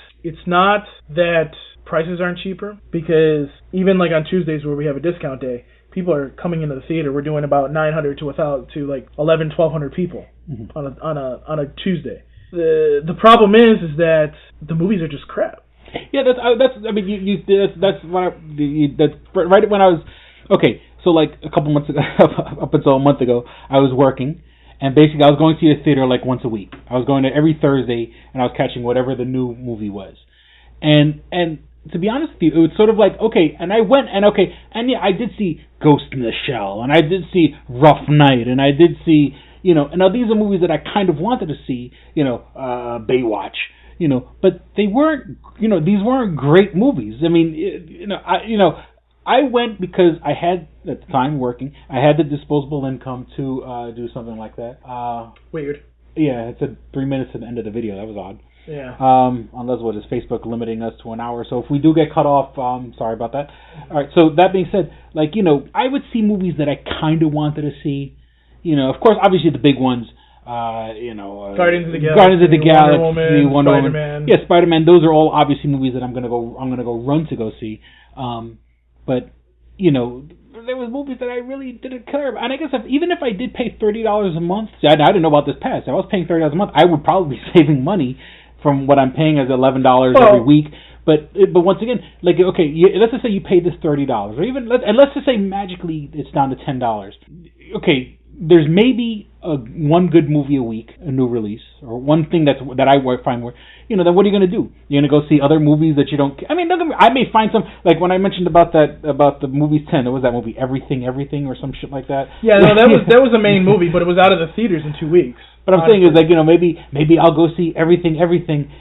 Speaker 8: that prices aren't cheaper, because even like on Tuesdays where we have a discount day, people are coming into the theater. We're doing about 900 to 1,000 to like 1,100 people mm-hmm. on a Tuesday. The problem is that the movies are just crap.
Speaker 7: Yeah, that's right when I was okay. So like a couple months ago, up until a month ago, I was working. And basically, I was going to see the theater like once a week. I was going to every Thursday, and I was catching whatever the new movie was. And to be honest with you, it was sort of like, okay, and I went, and yeah, I did see Ghost in the Shell, and I did see Rough Night, and I did see, and now these are movies that I kind of wanted to see, Baywatch, but they weren't, these weren't great movies. I mean, I went because I had, at the time working, I had the disposable income to do something like that.
Speaker 8: Weird.
Speaker 7: Yeah, it said 3 minutes to the end of the video. That was odd.
Speaker 8: Yeah.
Speaker 7: Unless what is Facebook limiting us to an hour? So if we do get cut off, sorry about that. All right. So that being said, I would see movies that I kind of wanted to see. Of course, obviously the big ones.
Speaker 8: Guardians of the Galaxy,
Speaker 7: Wonder Woman, Spider-Man. Yeah, Spider-Man. Those are all obviously movies that I'm gonna go run to go see. But there was movies that I really didn't care about. And I guess even if I did pay $30 a month, see, I didn't know about this pass. If I was paying $30 a month, I would probably be saving money from what I'm paying as $11 every week. But once again, let's just say you paid this $30, or even let's just say magically it's down to $10. Okay, there's maybe one good movie a week, a new release, or one thing that I find where, then what are you going to do? You're going to go see other movies that you don't... I mean, I may find some, like when I mentioned about the movies 10, what was that movie, Everything, or some shit like that?
Speaker 8: Yeah, no, that was a main movie, but it was out of the theaters in 2 weeks.
Speaker 7: What I'm saying is, maybe I'll go see Everything, and Everything,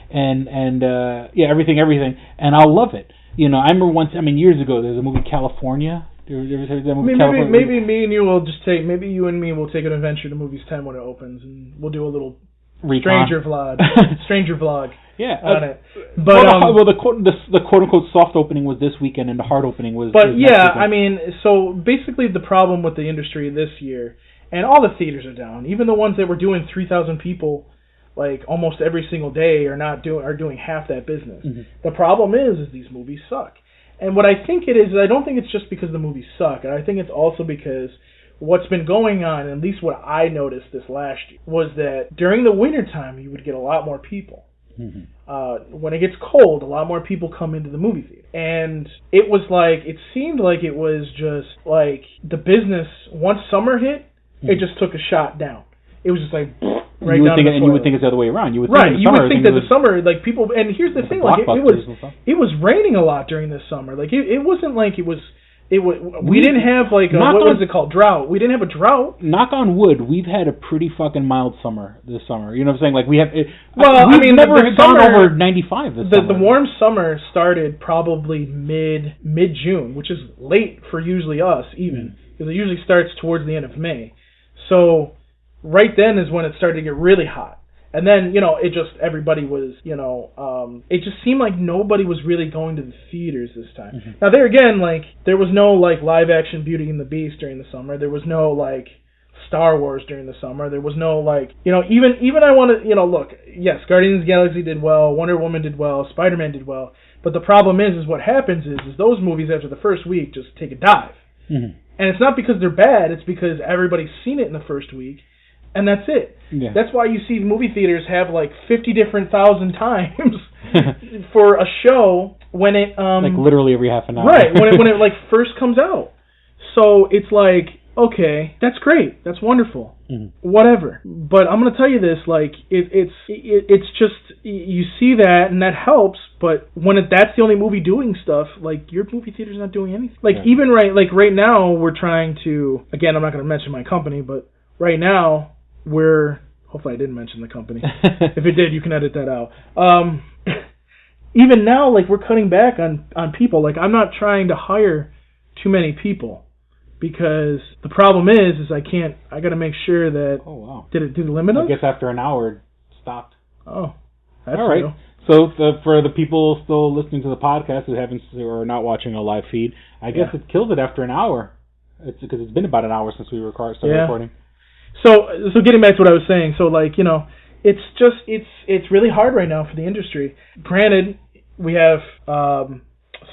Speaker 7: and I'll love it. I remember years ago, there's a movie California.
Speaker 8: Maybe me and you will maybe you and me will take an adventure to Movies 10 when it opens, and we'll do a little stranger vlog
Speaker 7: yeah,
Speaker 8: on it. But
Speaker 7: the quote unquote soft opening was this weekend, and the hard opening was.
Speaker 8: But so basically the problem with the industry this year, and all the theaters are down, even the ones that were doing 3,000 people like almost every single day are doing half that business. Mm-hmm. The problem is these movies suck. And what I think it is I don't think it's just because the movies suck. I think it's also because what's been going on, at least what I noticed this last year, was that during the wintertime, you would get a lot more people. When it gets cold, a lot more people come into the movie theater. And it was like, it seemed like it was just like the business, once summer hit, it just took a shot down. It was just like, right down the toilet.
Speaker 7: And you would think it's the other way around. You would
Speaker 8: think
Speaker 7: you
Speaker 8: would think that the summer, like people, and here's the thing, like it was raining a lot during this summer. Like it wasn't like it was. We didn't have like what was it called, drought. We didn't have a drought.
Speaker 7: Knock on wood, we've had a pretty fucking mild summer this summer. You know what I'm saying? Like we have.
Speaker 8: We've
Speaker 7: never gone over 95 this summer.
Speaker 8: The warm summer started probably mid June, which is late for usually us even, because it usually starts towards the end of May. So right then is when it started to get really hot. And then, it just, everybody was, it just seemed like nobody was really going to the theaters this time. Now, there again, like, there was no, like, live-action Beauty and the Beast during the summer. There was no, like, Star Wars during the summer. There was no, like, even I want to, look, yes, Guardians of the Galaxy did well, Wonder Woman did well, Spider-Man did well. But the problem is what happens is those movies after the first week just take a dive. And it's not because they're bad, it's because everybody's seen it in the first week. And that's it.
Speaker 7: Yeah.
Speaker 8: That's why you see movie theaters have like 50 different thousand times for a show when it
Speaker 7: like literally every half an hour.
Speaker 8: Right, when it like first comes out. So it's like, okay, that's great. That's wonderful. Whatever. But I'm going to tell you this, like it's just, you see that and that helps, but when that's the only movie doing stuff, like your movie theater's not doing anything. Like even right now we're trying to, again, I'm not going to mention my company, but right now hopefully I didn't mention the company. If it did, you can edit that out. Even now, like, we're cutting back on people. Like, I'm not trying to hire too many people because the problem is I got to make sure that. Oh wow! Did it limit us?
Speaker 7: I guess after an hour it stopped.
Speaker 8: Oh, that's
Speaker 7: all right.
Speaker 8: New.
Speaker 7: So for the people still listening to the podcast who haven't or not watching a live feed, I guess it kills it after an hour. It's because it's been about an hour since we started recording.
Speaker 8: So getting back to what I was saying, so like, it's just, it's really hard right now for the industry. Granted, we have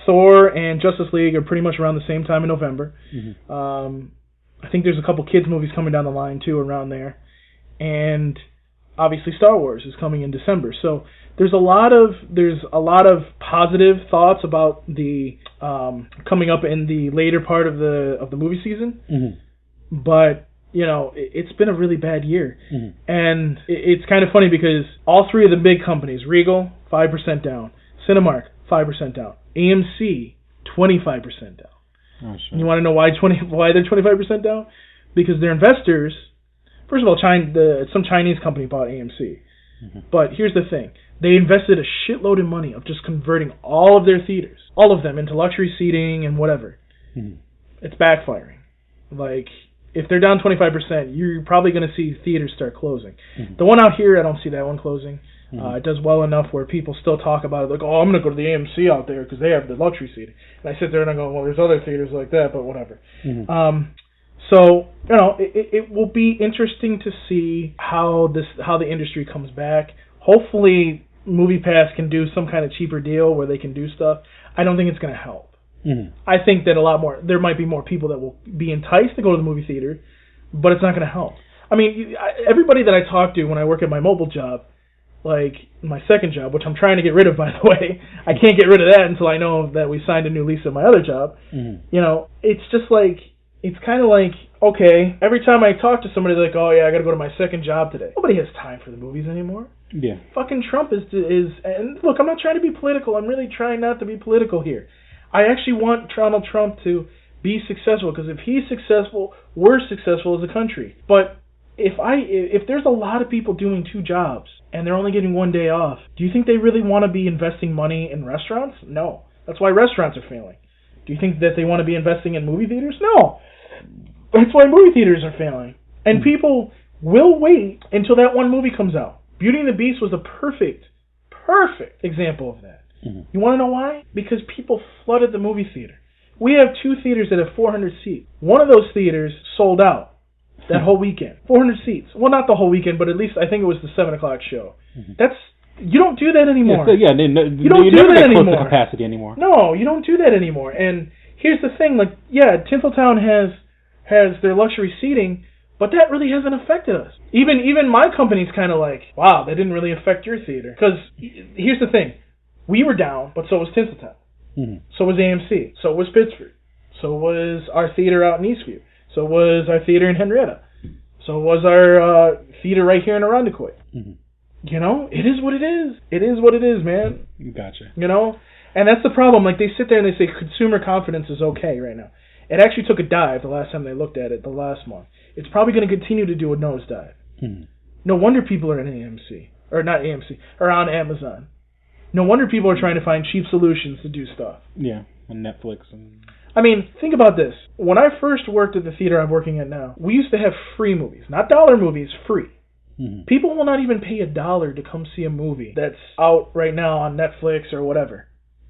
Speaker 8: Thor and Justice League are pretty much around the same time in November. I think there's a couple kids movies coming down the line too around there. And obviously Star Wars is coming in December. So there's a lot of positive thoughts about the coming up in the later part of the movie season. But it's been a really bad year. And it's kind of funny because all three of the big companies, Regal, 5% down, Cinemark, 5% down, AMC, 25% down.
Speaker 7: Oh, sure.
Speaker 8: And you want to know why they're 25% down? Because their investors, first of all, some Chinese company bought AMC. But here's the thing. They invested a shitload of money of just converting all of their theaters, all of them, into luxury seating and whatever. It's backfiring. Like, if they're down 25%, you're probably going to see theaters start closing. The one out here, I don't see that one closing. It does well enough where people still talk about it, like, oh, I'm going to go to the AMC out there because they have the luxury seating. And I sit there and I go, well, there's other theaters like that, but whatever. So, it will be interesting to see how the industry comes back. Hopefully, MoviePass can do some kind of cheaper deal where they can do stuff. I don't think it's going to help. I think that there might be more people that will be enticed to go to the movie theater, but it's not going to help. I mean, everybody that I talk to when I work at my mobile job, like my second job, which I'm trying to get rid of, by the way, I can't get rid of that until I know that we signed a new lease at my other job. It's just like, it's kind of like, okay, every time I talk to somebody, they're like, oh yeah, I got to go to my second job today. Nobody has time for the movies anymore.
Speaker 7: Yeah. Fucking
Speaker 8: Trump is, and look, I'm not trying to be political. I'm really trying not to be political here. I actually want Donald Trump to be successful, because if he's successful, we're successful as a country. But if there's a lot of people doing two jobs and they're only getting one day off, do you think they really want to be investing money in restaurants? No. That's why restaurants are failing. Do you think that they want to be investing in movie theaters? No. That's why movie theaters are failing. And people will wait until that one movie comes out. Beauty and the Beast was a perfect example of that. You want to know why? Because people flooded the movie theater. We have two theaters that have 400 seats. One of those theaters sold out that whole weekend. 400 seats. Well, not the whole weekend, but at least I think it was the 7 o'clock show. You don't do that anymore.
Speaker 7: You don't do that anymore. Capacity anymore.
Speaker 8: No, you don't do that anymore. And here's the thing, like, yeah, Tinseltown has has their luxury seating, but that really hasn't affected us. Even my company's kind of like, wow, that didn't really affect your theater. Because here's the thing. We were down, but so was Tinseltown. Mm-hmm. So was AMC. So was Pittsford. So was our theater out in Eastview. So was our theater in Henrietta. So was our theater right here in Irondequoit. Mm-hmm. You know, it is what it is. It is what it is, man.
Speaker 7: Gotcha.
Speaker 8: You know? And that's the problem. Like, they sit there and they say consumer confidence is okay right now. It actually took a dive the last time they looked at it, the last month. It's probably going to continue to do a nosedive. Hmm. No wonder people are in AMC. Or not AMC. Or on Amazon. No wonder people are trying to find cheap solutions to do stuff.
Speaker 7: Yeah, on Netflix.
Speaker 8: I mean, think about this. When I first worked at the theater I'm working at now, we used to have free movies. Not dollar movies, free. Mm-hmm. People will not even pay $1 to come see a movie that's out right now on Netflix or whatever.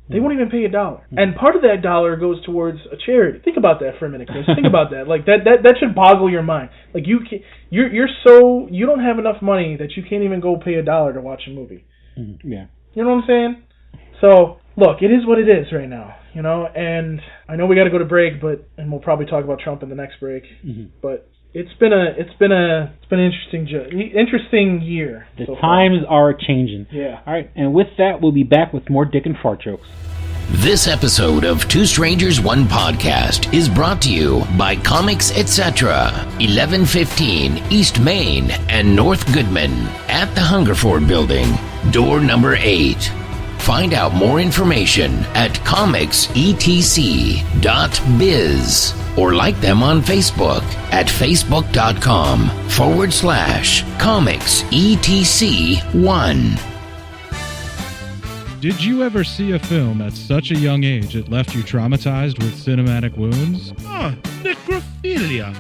Speaker 8: They won't even pay $1. Mm-hmm. And part of that $1 goes towards a charity. Think about that for a minute, Chris. Think about that. Like that should boggle your mind. Like you don't have enough money that you can't even go pay $1 to watch a movie.
Speaker 7: Mm-hmm. Yeah.
Speaker 8: You know what I'm saying? So, look, it is what it is right now, you know, and I know we got to go to break, and we'll probably talk about Trump in the next break. Mm-hmm. But it's been an interesting year.
Speaker 7: The times are changing.
Speaker 8: Yeah.
Speaker 7: All right, and with that, we'll be back with more dick and fart jokes.
Speaker 9: This episode of Two Strangers, One Podcast is brought to you by Comics Etc., 1115 East Main and North Goodman at the Hungerford Building, door number 8. Find out more information at comicsetc.biz or like them on Facebook at facebook.com/comicsetc1.
Speaker 10: Did you ever see a film at such a young age it left you traumatized with cinematic wounds? Necrophilia.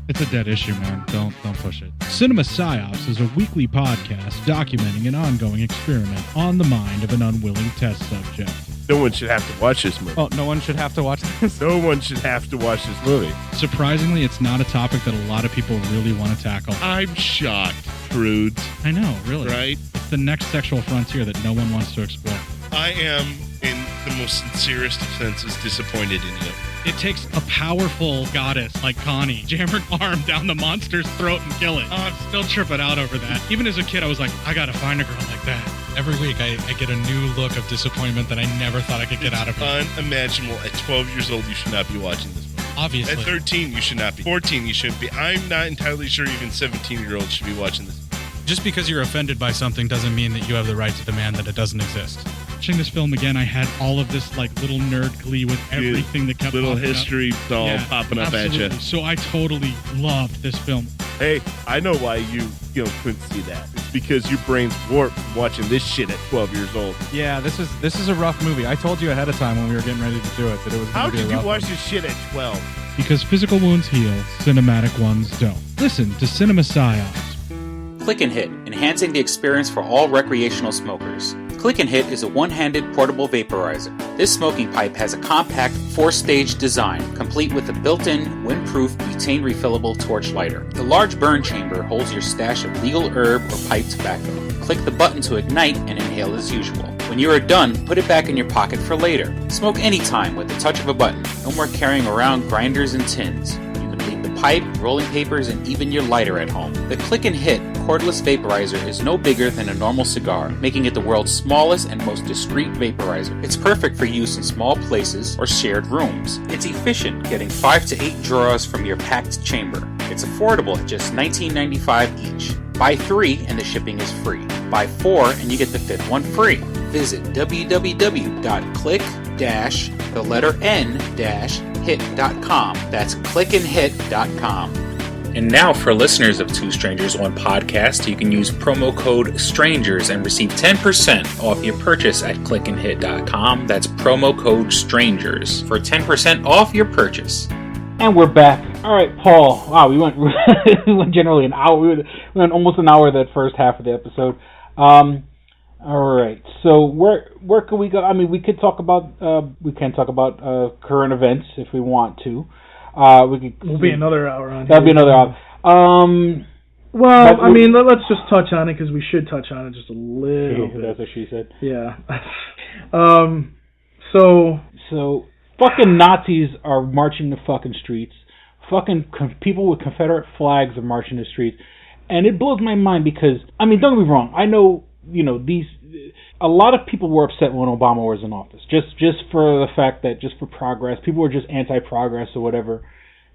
Speaker 10: It's a dead issue, man. Don't push it. Cinema Psyops is a weekly podcast documenting an ongoing experiment on the mind of an unwilling test subject.
Speaker 11: No one should have to watch this movie.
Speaker 10: Oh, no one should have to watch this?
Speaker 11: No one should have to watch this movie.
Speaker 10: Surprisingly, it's not a topic that a lot of people really want to tackle.
Speaker 11: I'm shocked, prudes.
Speaker 10: I know, really.
Speaker 11: Right?
Speaker 10: It's the next sexual frontier that no one wants to explore.
Speaker 11: I am, in the most sincerest of senses, disappointed in you.
Speaker 10: It takes a powerful goddess like Connie, jam her arm down the monster's throat and kill it. Oh, I'm still tripping out over that. Even as a kid, I was like, I gotta find a girl like that. Every week, I get a new look of disappointment that I never thought I could get out of it.
Speaker 11: Unimaginable. At 12 years old, you should not be watching this movie.
Speaker 10: Obviously.
Speaker 11: At 13, you should not be. 14, you shouldn't be. I'm not entirely sure even 17-year-olds should be watching this.
Speaker 10: Just because you're offended by something doesn't mean that you have the right to demand that it doesn't exist. Watching this film again, I had all of this like little nerd glee with everything that kept
Speaker 11: little
Speaker 10: popping
Speaker 11: history
Speaker 10: up.
Speaker 11: all popping up
Speaker 10: absolutely.
Speaker 11: at you.
Speaker 10: So I totally loved this film.
Speaker 11: Hey, I know why you couldn't see that. It's because your brain's warped from watching this shit at 12 years old.
Speaker 10: Yeah, this is a rough movie. I told you ahead of time when we were getting ready to do it that it was going to be a rough
Speaker 11: How could you watch
Speaker 10: one.
Speaker 11: this shit at 12?
Speaker 10: Because physical wounds heal, cinematic ones don't. Listen to Cinema Psyops.
Speaker 12: Click and Hit, enhancing the experience for all recreational smokers. Click and Hit is a one-handed portable vaporizer. This smoking pipe has a compact 4-stage design, complete with a built-in, windproof, butane refillable torch lighter. The large burn chamber holds your stash of legal herb or pipe tobacco. Click the button to ignite and inhale as usual. When you are done, put it back in your pocket for later. Smoke anytime with the touch of a button. No more carrying around grinders and tins. You can leave the pipe, rolling papers, and even your lighter at home. The Click and Hit cordless vaporizer is no bigger than a normal cigar, making it the world's smallest and most discreet vaporizer. It's perfect for use in small places or shared rooms. It's efficient, getting 5 to 8 draws from your packed chamber. It's affordable at just $19.95 each. Buy 3 and the shipping is free. Buy 4 and you get the 5th one free. Visit www.click-n-hit.com. That's clickandhit.com. And now for listeners of Two Strangers, One Podcast, you can use promo code STRANGERS and receive 10% off your purchase at clickandhit.com. That's promo code STRANGERS for 10% off your purchase.
Speaker 7: And we're back. All right, Paul. Wow, we went generally an hour. We went almost an hour that first half of the episode. All right. So where could we go? I mean, we can talk about current events if we want to.
Speaker 8: We'll be another hour on.
Speaker 7: That'll be another hour.
Speaker 8: Well, I mean, let's just touch on it because we should touch on it just a little bit.
Speaker 7: That's what she said.
Speaker 8: Yeah. So
Speaker 7: fucking Nazis are marching the fucking streets. people with Confederate flags are marching the streets, and it blows my mind because, I mean, don't get me wrong, I know, a lot of people were upset when Obama was in office, just for the fact that, just for progress, people were just anti-progress or whatever,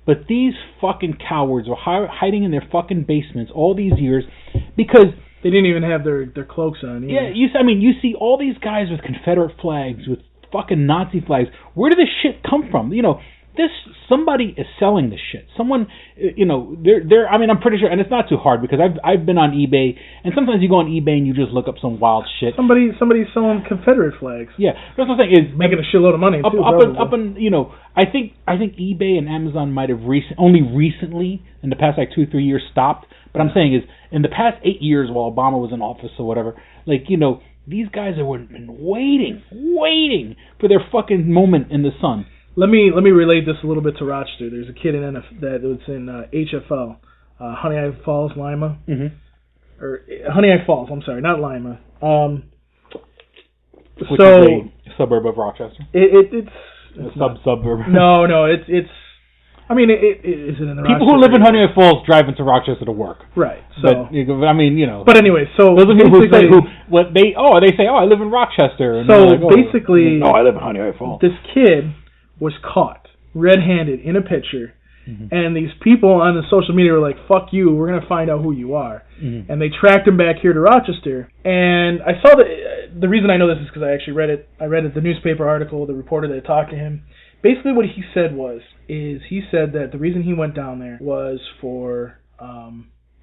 Speaker 7: but these fucking cowards were hiding in their fucking basements all these years because
Speaker 8: they didn't even have their cloaks on. Either.
Speaker 7: Yeah, you see all these guys with Confederate flags, with fucking Nazi flags. Where did this shit come from? Somebody is selling this shit. Someone, I'm pretty sure, and it's not too hard because I've been on eBay, and sometimes you go on eBay and you just look up some wild shit.
Speaker 8: Somebody's selling Confederate flags.
Speaker 7: Yeah, that's the thing is
Speaker 8: making a shitload of money too.
Speaker 7: I think eBay and Amazon might have only recently in the past like 2 or 3 years stopped. But I'm saying is in the past 8 years while Obama was in office or whatever, these guys have been waiting for their fucking moment in the sun.
Speaker 8: Let me relate this a little bit to Rochester. There's a kid in that was in HFL, Honey I Falls, Lima, or Honey I Falls. I'm sorry, not Lima.
Speaker 7: Which is a suburb of Rochester.
Speaker 8: It's
Speaker 7: a suburb.
Speaker 8: No, it's. I mean, it is in the
Speaker 7: people who live in Honey I Falls drive into Rochester to work.
Speaker 8: Right. So
Speaker 7: But
Speaker 8: anyway, so
Speaker 7: those are people who say I live in Rochester. And
Speaker 8: so basically,
Speaker 7: I live in Honey I Falls.
Speaker 8: This kid was caught red-handed in a picture, and these people on the social media were like, "Fuck you, we're gonna find out who you are," and they tracked him back here to Rochester. And I saw the reason I know this is because I actually read it. I read the newspaper article, the reporter that talked to him. Basically, what he said he said that the reason he went down there was for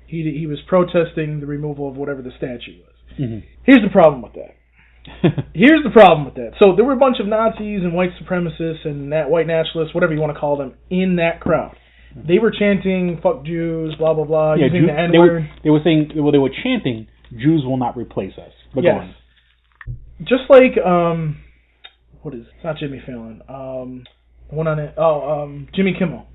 Speaker 8: he was protesting the removal of whatever the statue was. Here's the problem with that. So there were a bunch of Nazis and white supremacists and white nationalists, whatever you want to call them, in that crowd. They were chanting "fuck Jews," blah blah blah, using the N-word.
Speaker 7: They were saying, they were chanting, "Jews will not replace us." But
Speaker 8: yes. Just like what is it? It's not Jimmy Fallon. One on it. Jimmy Kimmel.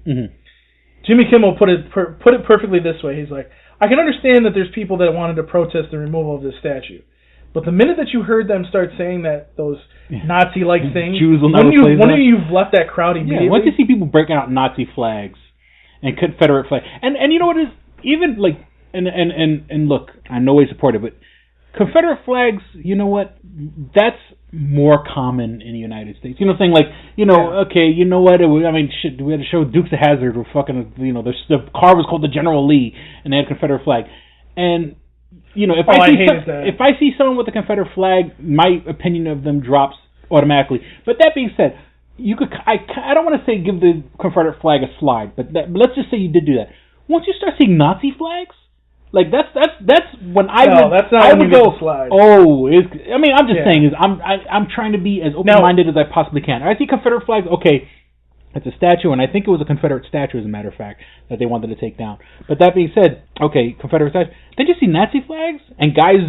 Speaker 8: Jimmy Kimmel put it perfectly this way. He's like, I can understand that there's people that wanted to protest the removal of this statue. But the minute that you heard them start saying that those Nazi-like things,
Speaker 7: Jews will not replace us.
Speaker 8: When you've left that crowd immediately.
Speaker 7: Yeah, once you see people breaking out Nazi flags and Confederate flags, and you know what it is? Even like, and look, I know we support it, but Confederate flags, you know what? That's more common in the United States. You know, saying like, okay, you know what? We had to show Dukes of Hazzard were fucking, the car was called the General Lee, and they had a Confederate flag. And, if I see someone with a Confederate flag, my opinion of them drops automatically. But that being said, I don't want to say give the Confederate flag a slide, but let's just say you did do that. Once you start seeing Nazi flags, like that's when I would go. I'm just saying I'm trying to be as open-minded as I possibly can. I see Confederate flags. Okay, it's a statue, and I think it was a Confederate statue, as a matter of fact, that they wanted to take down. But that being said, okay, Confederate statue. Then you see Nazi flags and guys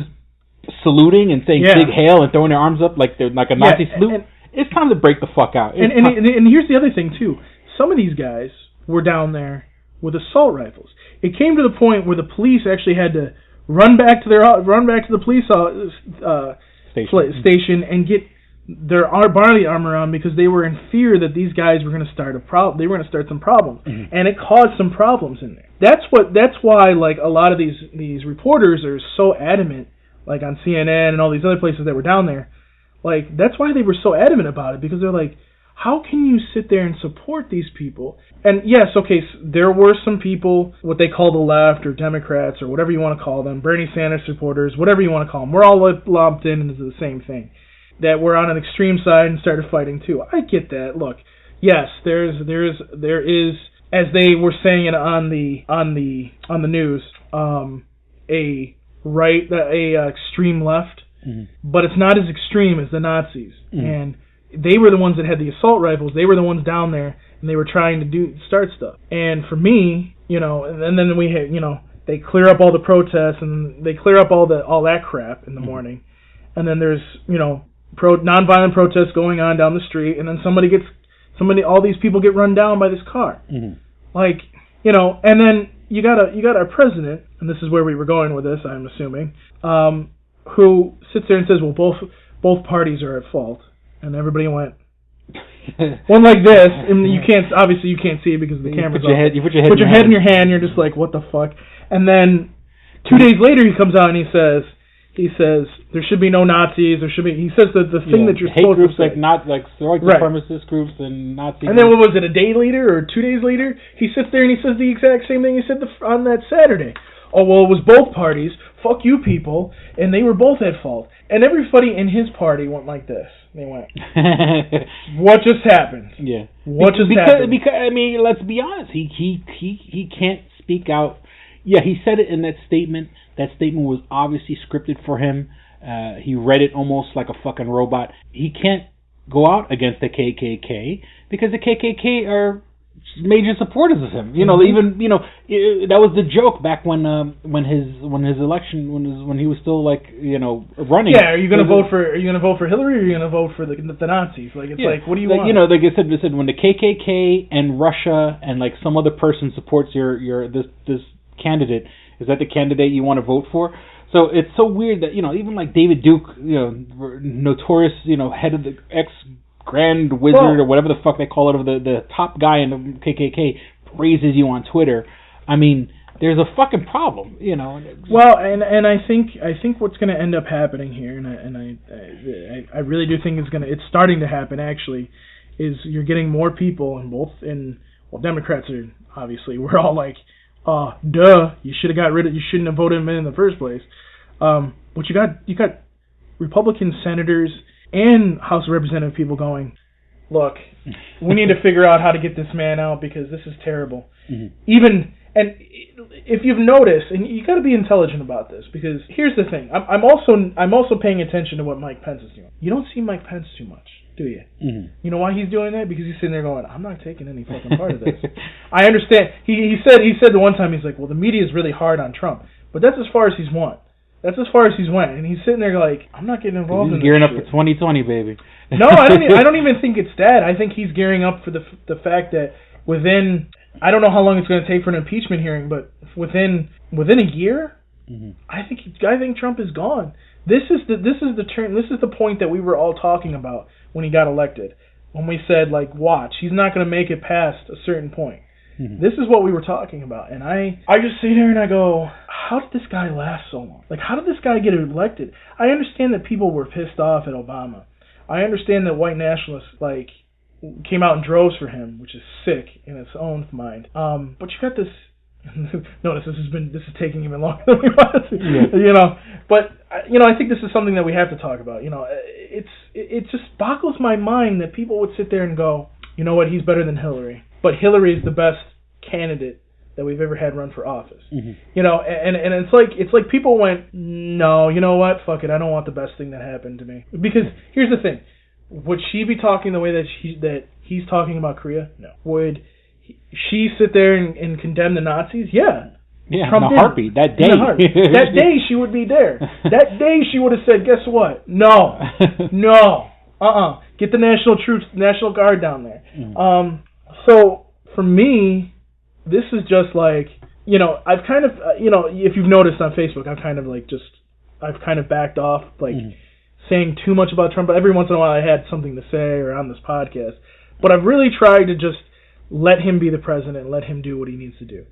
Speaker 7: saluting and saying "Big Hail" and throwing their arms up like they're like a Nazi salute. It's time to break the fuck out.
Speaker 8: And here's the other thing too. Some of these guys were down there with assault rifles. It came to the point where the police actually had to run back to the police station and get their body armor on because they were in fear that these guys were going to start They were going to start some problems, and it caused some problems in there. That's why like a lot of these reporters are so adamant, like on CNN and all these other places that were down there. Like that's why they were so adamant about it, because they're like, how can you sit there and support these people? And yes, okay, so there were some people, what they call the left or Democrats or whatever you want to call them, Bernie Sanders supporters, whatever you want to call them. We're all lumped in into the same thing. That were on an extreme side and started fighting too. I get that. Look, yes, there is, as they were saying on the news, a extreme left, but it's not as extreme as the Nazis. And they were the ones that had the assault rifles. They were the ones down there, and they were trying to start stuff. And for me, and then we had, they clear up all the protests and they clear up all that crap in the morning, and then there's, nonviolent protests going on down the street, and then all these people get run down by this car, like, and then you got a president, and this is where we were going with this, I'm assuming, who sits there and says, well, both parties are at fault. And everybody went, One like this, and you can't see it because the camera's off.
Speaker 7: You put your head
Speaker 8: in your hand, you're just like, what the fuck? And then 2 days later, he comes out and he says there should be no Nazis. He says the thing that you're
Speaker 7: hate
Speaker 8: supposed
Speaker 7: groups
Speaker 8: to say.
Speaker 7: like supremacist groups and Nazis.
Speaker 8: And then what was it? A day later or 2 days later, he sits there and he says the exact same thing he said on that Saturday. Oh well, it was both parties. Fuck you people, and they were both at fault. And everybody in his party went like this. They went, what just happened?
Speaker 7: Yeah.
Speaker 8: What just happened?
Speaker 7: Because I mean, let's be honest. He can't speak out. Yeah, he said it in that statement. That statement was obviously scripted for him. He read it almost like a fucking robot. He can't go out against the KKK because the KKK are major supporters of him. You know, even that was the joke back when his election when he was still running.
Speaker 8: Yeah, are you gonna vote for Hillary or are you gonna vote for the Nazis? Like it's like, what do you want?
Speaker 7: You know, like I said, when the KKK and Russia and like some other person supports your this candidate, is that the candidate you want to vote for? So it's so weird that even like David Duke, notorious head of the Grand Wizard or whatever the fuck they call it, of the top guy in the KKK, praises you on Twitter. I mean, there's a fucking problem,
Speaker 8: Well, and I think what's going to end up happening here, and I really do think it's starting to happen actually, is you're getting more people Democrats are obviously, we're all like, duh, you shouldn't have voted him in the first place. But you got Republican senators and House of Representative people going, look, we need to figure out how to get this man out because this is terrible. Mm-hmm. And if you've noticed, and you got to be intelligent about this, because here's the thing, I'm also paying attention to what Mike Pence is doing. You don't see Mike Pence too much, do you? Mm-hmm. You know why he's doing that? Because he's sitting there going, I'm not taking any fucking part of this. I understand. He said the one time, he's like, well, the media is really hard on Trump, but that's as far as he's won. That's as far as he's went, and he's sitting there like, I'm not getting involved in this
Speaker 7: gearing up
Speaker 8: shit.
Speaker 7: for 2020, baby.
Speaker 8: No, I don't even think it's that. I think he's gearing up for the fact that within, I don't know how long it's going to take for an impeachment hearing, but within a year, mm-hmm. I think Trump is gone. This is the point that we were all talking about when he got elected. When we said, like, watch, he's not going to make it past a certain point. Mm-hmm. This is what we were talking about, and I just sit here and I go, how did this guy last so long? Like, how did this guy get elected? I understand that people were pissed off at Obama. I understand that white nationalists came out in droves for him, which is sick in its own mind. But you got this. Notice this is taking even longer than we wanted to. Yeah. But I think this is something that we have to talk about. It just boggles my mind that people would sit there and go, you know what, he's better than Hillary. But Hillary is the best candidate that we've ever had run for office. Mm-hmm. And it's like people went, no, you know what, fuck it, I don't want the best thing that happened to me. Because here's the thing, would she be talking the way that he's talking about Korea? No. Would she sit there and condemn the Nazis? Yeah.
Speaker 7: Yeah, Trump in a heartbeat. That day.
Speaker 8: That day she would be there. That day she would have said, guess what? No. Get the National Guard down there. Mm. So for me, this is just like, I've kind of, if you've noticed on Facebook, I've kind of backed off, saying too much about Trump. But every once in a while I had something to say or on this podcast. But I've really tried to just let him be the president and let him do what he needs to do.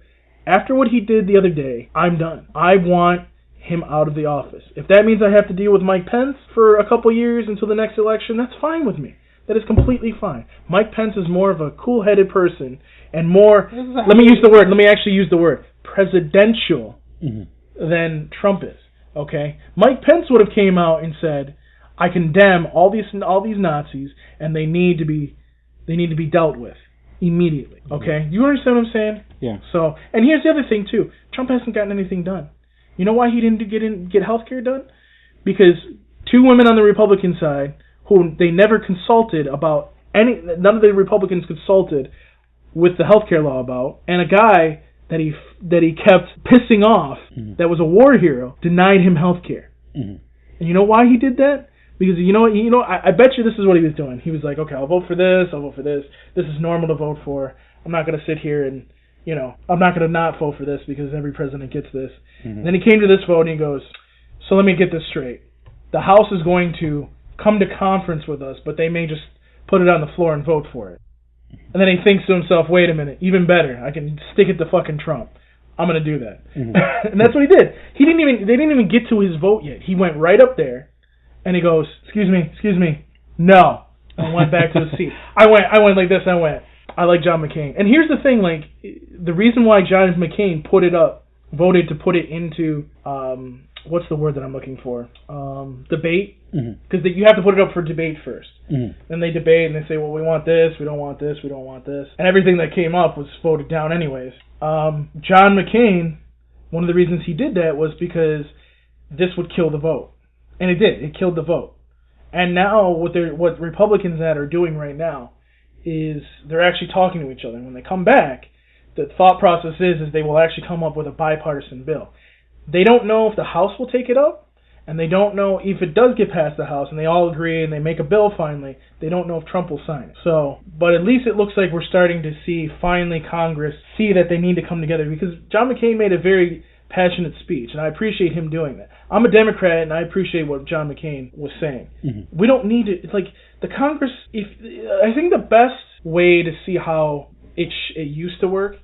Speaker 8: After what he did the other day, I'm done. I want him out of the office. If that means I have to deal with Mike Pence for a couple years until the next election, that's fine with me. That is completely fine. Mike Pence is more of a cool-headed person and more, let me actually use the word, presidential than Trump is. Okay? Mike Pence would have came out and said, I condemn all these Nazis and they need to be dealt with immediately. Okay? You understand what I'm saying?
Speaker 7: Yeah.
Speaker 8: So, and here's the other thing too. Trump hasn't gotten anything done. You know why he didn't get healthcare done? Because two women on the Republican side who they never consulted about none of the Republicans consulted with the healthcare law about, and a guy that he kept pissing off that was a war hero denied him healthcare. Mm-hmm. And you know why he did that? Because I bet you this is what he was doing. He was like, okay, I'll vote for this, I'll vote for this. This is normal to vote for. I'm not going to sit here and, I'm not going to not vote for this because every president gets this. Mm-hmm. And then he came to this vote and he goes, so let me get this straight. The House is going to come to conference with us, but they may just put it on the floor and vote for it. And then he thinks to himself, wait a minute, even better, I can stick it to fucking Trump. I'm going to do that. And that's what he did. They didn't even get to his vote yet. He went right up there, and he goes, excuse me, no. And went back to his seat. I went like this, I like John McCain. And here's the thing, like, the reason why John McCain voted to put it into, what's the word that I'm looking for? Debate. Because you have to put it up for debate first. Then they debate and they say, well, we want this, we don't want this, we don't want this. And everything that came up was voted down anyways. John McCain, one of the reasons he did that was because this would kill the vote. And it did. It killed the vote. And now what Republicans that are doing right now is they're actually talking to each other. And when they come back, the thought process is they will actually come up with a bipartisan bill. They don't know if the House will take it up, and they don't know if it does get past the House and they all agree and they make a bill finally. They don't know if Trump will sign it. So, but at least it looks like we're starting to see finally Congress see that they need to come together, because John McCain made a very passionate speech, and I appreciate him doing that. I'm a Democrat, and I appreciate what John McCain was saying. We don't need it. It's like the Congress. I think the best way to see how it used to work.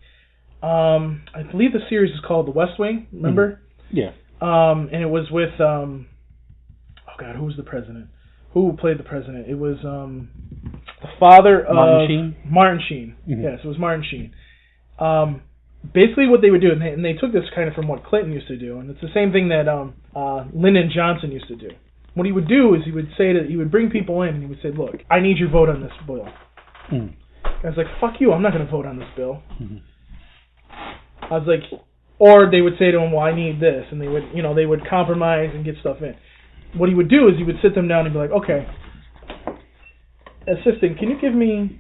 Speaker 8: I believe the series is called The West Wing. Remember?
Speaker 7: Yeah.
Speaker 8: And it was with oh God, who was the president? Who played the president? It was the father of Martin Sheen. Yes, it was Martin Sheen. Basically, what they would do, and they took this kind of from what Clinton used to do, and it's the same thing that Lyndon Johnson used to do. What he would do is he would bring people in and he would say, "Look, I need your vote on this bill." I was like, "Fuck you! I'm not going to vote on this bill." I was like, or they would say to him, "Well, I need this," and they would compromise and get stuff in. What he would do is he would sit them down and be like, "Okay, assistant, can you give me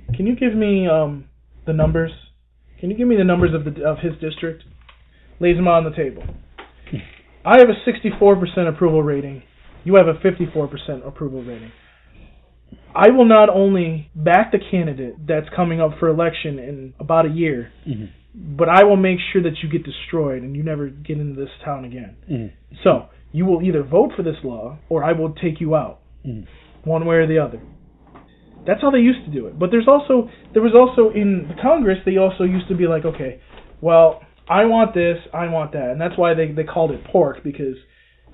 Speaker 8: the numbers? Can you give me the numbers of his district?" Lays them on the table. I have a 64% approval rating. You have a 54% approval rating. I will not only back the candidate that's coming up for election in about a year, but I will make sure that you get destroyed and you never get into this town again. So you will either vote for this law or I will take you out, one way or the other. That's how they used to do it. But there was also in the Congress, they also used to be like, okay, well, I want this, I want that. And that's why they called it pork, because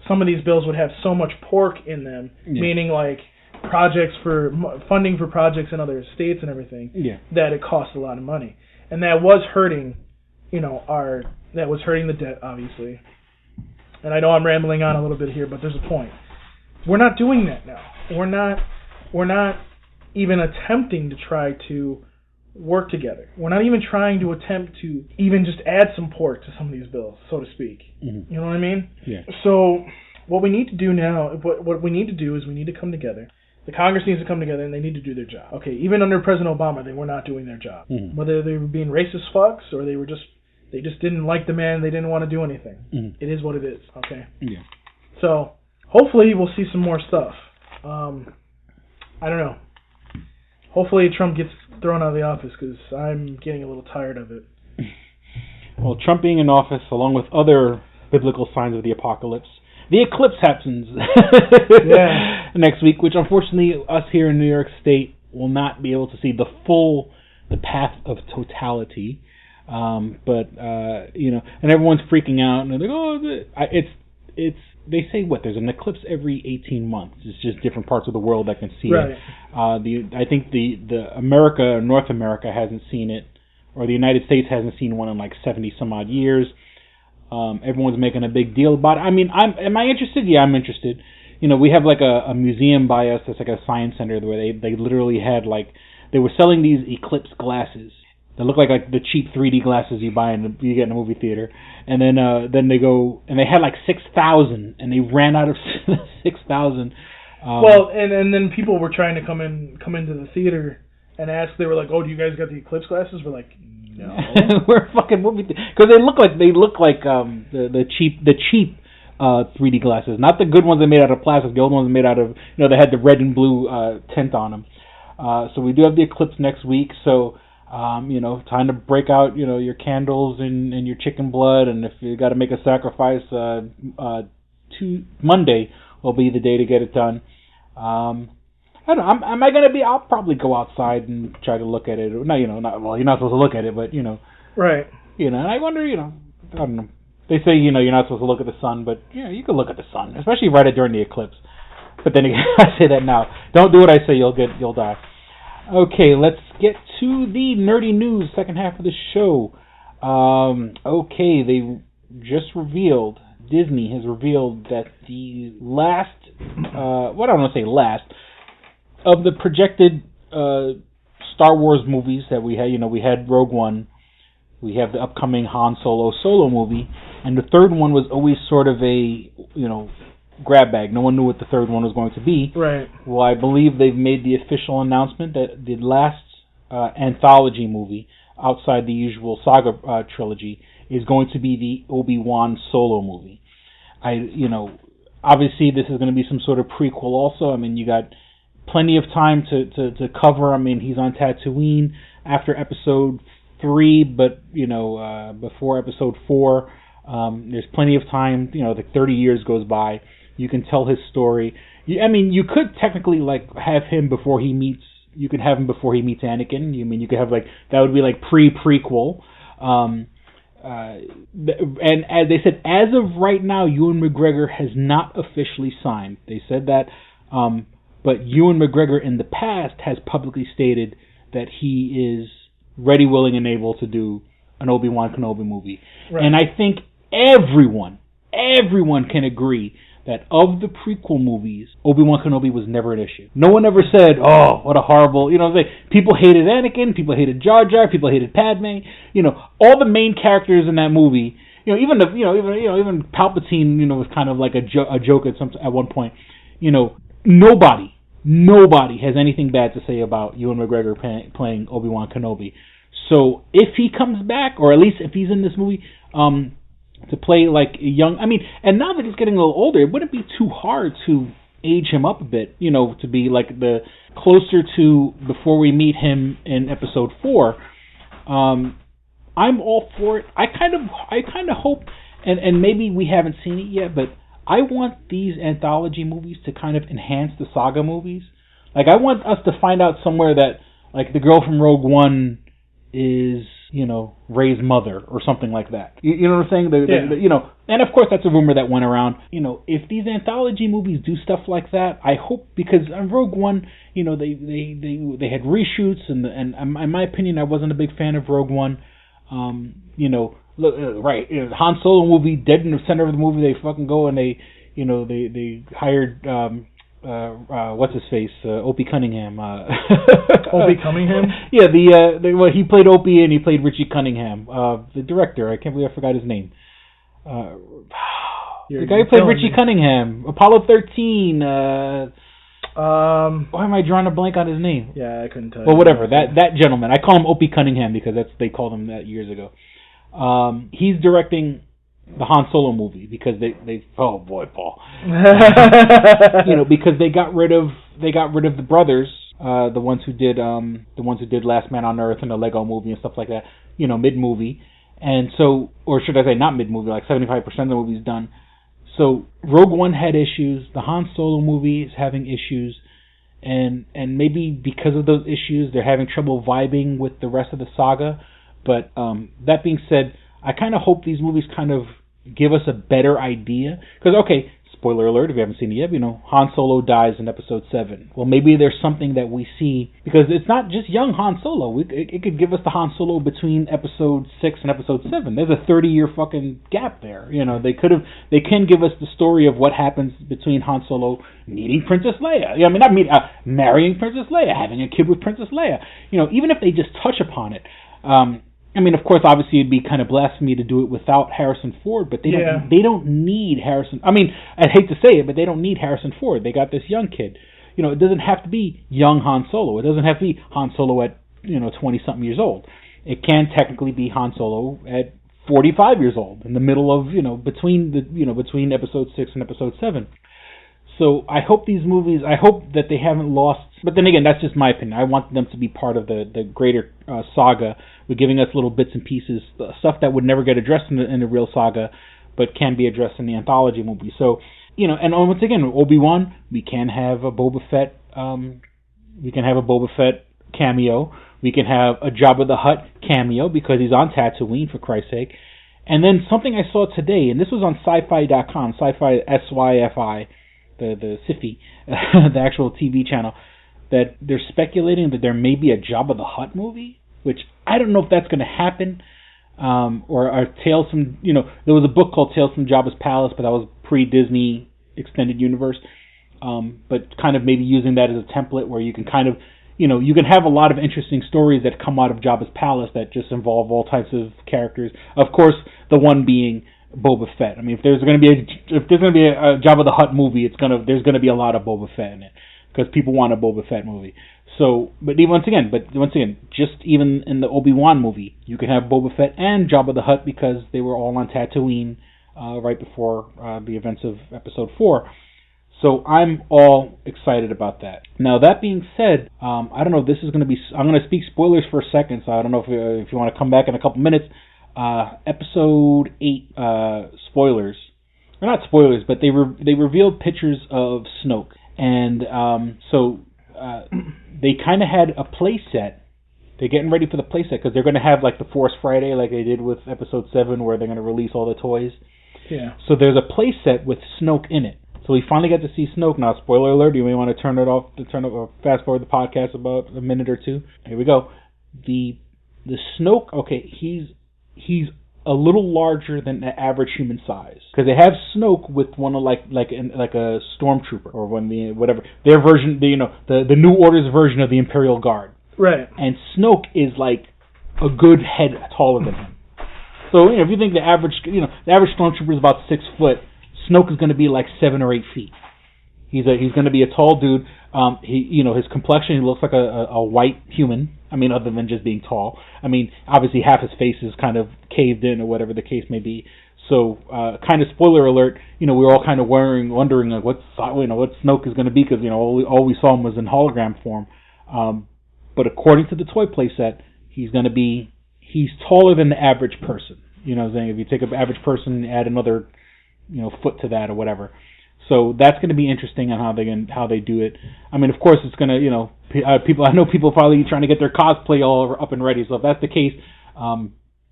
Speaker 8: some of these bills would have so much pork in them, meaning like funding for projects in other states and everything, that it cost a lot of money. And that was hurting, that was hurting the debt, obviously. And I know I'm rambling on a little bit here, but there's a point. We're not doing that now. We're not even attempting to try to work together. We're not even trying to attempt to even just add some pork to some of these bills, so to speak. You know what I mean? Yeah. So what we need to do now, what we need to do is we need to come together. The Congress needs to come together and they need to do their job. Okay, even under President Obama, they were not doing their job. Whether they were being racist fucks or they just didn't like the man, they didn't want to do anything. It is what it is, okay? Yeah. So hopefully we'll see some more stuff. I don't know. Hopefully Trump gets thrown out of the office, because I'm getting a little tired of it.
Speaker 7: Well, Trump being in office, along with other biblical signs of the apocalypse, the eclipse happens next week, which unfortunately us here in New York State will not be able to see the path of totality. But and everyone's freaking out, and they're like, "Oh, it's." They say there's an eclipse every 18 months. It's just different parts of the world that can see it. I think the North America hasn't seen it, or the United States hasn't seen one in like 70 some odd years. Everyone's making a big deal about it. I mean, am I interested? Yeah, I'm interested. We have like a museum by us that's like a science center where they literally had they were selling these eclipse glasses. They look like the cheap 3D glasses you get in a movie theater, and then they go and they had like 6,000, and they ran out of 6,000.
Speaker 8: Well, and then people were trying to come into the theater and ask. They were like, "Oh, do you guys got the eclipse glasses?" We're like, "No,
Speaker 7: we're fucking movie because they look like the cheap 3D glasses, not the good ones they made out of plastic. The old ones made out of they had the red and blue tint on them. So we do have the eclipse next week. So. Time to break out, your candles and your chicken blood, and if you got to make a sacrifice, Monday will be the day to get it done. I don't know. Am I gonna be? I'll probably go outside and try to look at it. No, well, you're not supposed to look at it, but
Speaker 8: Right.
Speaker 7: And I wonder, I don't know. They say, you're not supposed to look at the sun, but you can look at the sun, especially right during the eclipse. But then again, I say that now. Don't do what I say, you'll die. Okay, let's get to the nerdy news, second half of the show. Okay, they just revealed, Disney has revealed that the last, I don't want to say last, of the projected Star Wars movies that we had, we had Rogue One, we have the upcoming Han Solo movie, and the third one was always sort of a, grab bag. No one knew what the third one was going to be.
Speaker 8: Right.
Speaker 7: Well, I believe they've made the official announcement that the last anthology movie outside the usual saga trilogy is going to be the Obi-Wan Solo movie. Obviously this is going to be some sort of prequel also. I mean, you got plenty of time to cover. I mean, he's on Tatooine after episode 3, but before episode 4. There's plenty of time. Like 30 years goes by. You can tell his story. You could technically have him before he meets. You could have him before he meets Anakin. You could have that would be pre-prequel. And as they said, as of right now, Ewan McGregor has not officially signed. They said that, but Ewan McGregor in the past has publicly stated that he is ready, willing, and able to do an Obi-Wan Kenobi movie. Right. And I think everyone can agree that of the prequel movies, Obi-Wan Kenobi was never an issue. No one ever said, "Oh, what a horrible," people hated Anakin, people hated Jar Jar, people hated Padme. All the main characters in that movie. Even Palpatine, was kind of like a joke at one point. Nobody has anything bad to say about Ewan McGregor playing Obi-Wan Kenobi. So if he comes back, or at least if he's in this movie, to play a young, and now that he's getting a little older, it wouldn't be too hard to age him up a bit, to be the closer to before we meet him in episode 4. I'm all for it. I kind of hope, and maybe we haven't seen it yet, but I want these anthology movies to kind of enhance the saga movies. I want us to find out somewhere that the girl from Rogue One is, Rey's mother or something like that. You know what I'm saying? And of course that's a rumor that went around. If these anthology movies do stuff like that, I hope, because on Rogue One, they had reshoots, and in my opinion, I wasn't a big fan of Rogue One. Han Solo movie, dead in the center of the movie, they fucking go and they hired what's his face, Opie Cunningham.
Speaker 8: Opie Cunningham?
Speaker 7: Yeah, he played Opie and he played Richie Cunningham. The director, I can't believe I forgot his name. The guy who played Richie Cunningham, Apollo 13. Why am I drawing a blank on his name?
Speaker 8: Yeah, I couldn't tell you.
Speaker 7: Well, whatever. That gentleman. I call him Opie Cunningham because they called him that years ago. He's directing the Han Solo movie because they oh boy, Paul. Because they got rid of the brothers, the ones who did Last Man on Earth and the Lego movie and stuff like that. Mid movie, and so, or should I say not mid movie, 75% of the movie's done. So Rogue One had issues. The Han Solo movie is having issues, and maybe because of those issues, they're having trouble vibing with the rest of the saga. But that being said, I kind of hope these movies kind of give us a better idea. Because, okay, spoiler alert, if you haven't seen it yet, Han Solo dies in episode 7. Well, maybe there's something that we see, because it's not just young Han Solo. It could give us the Han Solo between episode 6 and episode 7. There's a 30-year fucking gap there. They can give us the story of what happens between Han Solo meeting Princess Leia. Marrying Princess Leia, having a kid with Princess Leia. Even if they just touch upon it. Of course, obviously, it'd be kind of blasphemy to do it without Harrison Ford, but they don't need Harrison. I'd hate to say it, but they don't need Harrison Ford. They got this young kid. It doesn't have to be young Han Solo. It doesn't have to be Han Solo at 20-something years old. It can technically be Han Solo at 45 years old, in the middle of between episode 6 and episode 7. So I hope these movies, I hope that they haven't lost, but then again, that's just my opinion. I want them to be part of the greater saga, with giving us little bits and pieces, stuff that would never get addressed in the real saga, but can be addressed in the anthology movie. So, and once again, Obi-Wan, we can have a Boba Fett We can have a Boba Fett cameo. We can have a Jabba the Hutt cameo because he's on Tatooine, for Christ's sake. And then something I saw today, and this was on sci-fi.com, sci-fi, S-Y-F-I, the Sci-Fi, the actual TV channel, that they're speculating that there may be a Jabba the Hutt movie, which I don't know if that's going to happen, or Tales from, there was a book called Tales from Jabba's Palace, but that was pre-Disney extended universe, but kind of maybe using that as a template where you can kind of, you can have a lot of interesting stories that come out of Jabba's palace that just involve all types of characters. Of course, the one being Boba Fett. I mean, if there's going to be a Jabba the Hutt movie, there's going to be a lot of Boba Fett in it because people want a Boba Fett movie. So, once again, just even in the Obi-Wan movie, you can have Boba Fett and Jabba the Hutt because they were all on Tatooine right before the events of Episode 4. So I'm all excited about that. Now, that being said, I don't know if this is going to be... I'm going to speak spoilers for a second, so I don't know if you want to come back in a couple minutes. Episode 8 spoilers. Or not spoilers, but they revealed pictures of Snoke. And they kind of had a play set. They're getting ready for the play set because they're going to have like the Force Friday like they did with Episode 7 where they're going to release all the toys.
Speaker 8: Yeah.
Speaker 7: So there's a play set with Snoke in it. So we finally got to see Snoke. Now, spoiler alert, you may want to fast forward the podcast about a minute or two. Here we go. The Snoke, okay, he's a little larger than the average human size. Because they have Snoke with one of like a stormtrooper or whatever. Their version, the New Order's version of the Imperial Guard.
Speaker 8: Right.
Speaker 7: And Snoke is like a good head taller than him. So, if you think the average stormtrooper is about 6 foot, Snoke is going to be like 7 or 8 feet. He's going to be a tall dude. His complexion, he looks like a white human. I mean, other than just being tall. I mean, obviously half his face is kind of caved in or whatever the case may be. So, kind of spoiler alert. We're all kind of wondering like what Snoke is going to be because all we saw him was in hologram form. But according to the toy playset, he's taller than the average person. You know what I'm saying? If you take an average person and add another foot to that or whatever. So that's going to be interesting on how they do it. I mean, of course, it's going to, people. I know people probably trying to get their cosplay all up and ready. So if that's the case,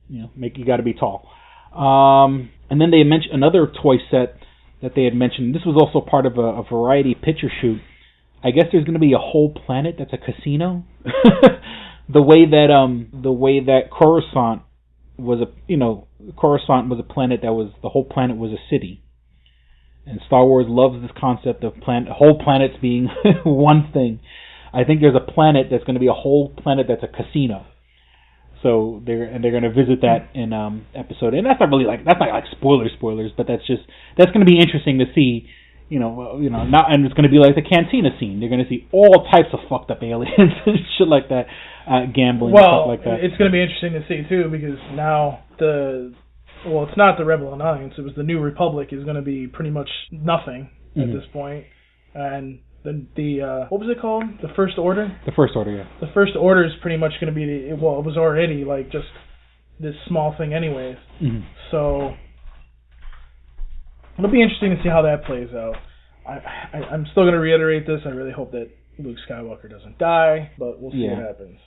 Speaker 7: you got to be tall. And then they mentioned another toy set that they had mentioned. This was also part of a variety picture shoot. I guess there's going to be a whole planet that's a casino. The way that Coruscant was Coruscant was a planet the whole planet was a city. And Star Wars loves this concept of whole planets being one thing. I think there's a planet that's going to be a whole planet that's a casino. So they're going to visit that in episode. And that's not like spoilers, but that's going to be interesting to see. And it's going to be like the cantina scene. They're going to see all types of fucked up aliens and shit like that, gambling and stuff like that.
Speaker 8: It's going to be interesting to see too because now it's not the Rebel Alliance. It was the New Republic is going to be pretty much nothing at this point, and the what was it called? The First Order.
Speaker 7: The First Order, yeah.
Speaker 8: The First Order is pretty much going to be it was already like just this small thing, anyways. Mm-hmm. So it'll be interesting to see how that plays out. I'm still going to reiterate this. I really hope that Luke Skywalker doesn't die, but we'll see what happens.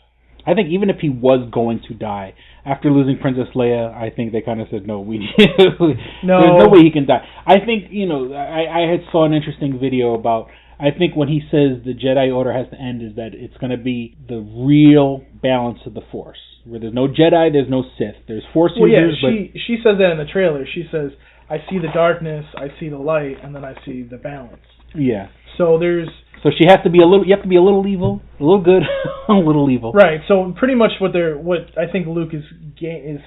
Speaker 7: I think even if he was going to die, after losing Princess Leia, I think they kind of said, no, there's no way he can die. I think, I had saw an interesting video about, I think when he says the Jedi Order has to end is that it's going to be the real balance of the Force. Where there's no Jedi, there's no Sith. There's Force users,
Speaker 8: she says that in the trailer. She says, I see the darkness, I see the light, and then I see the balance.
Speaker 7: Yeah.
Speaker 8: So
Speaker 7: she has to be you have to be a little evil, a little good, a little evil.
Speaker 8: Right. So pretty much what I think Luke is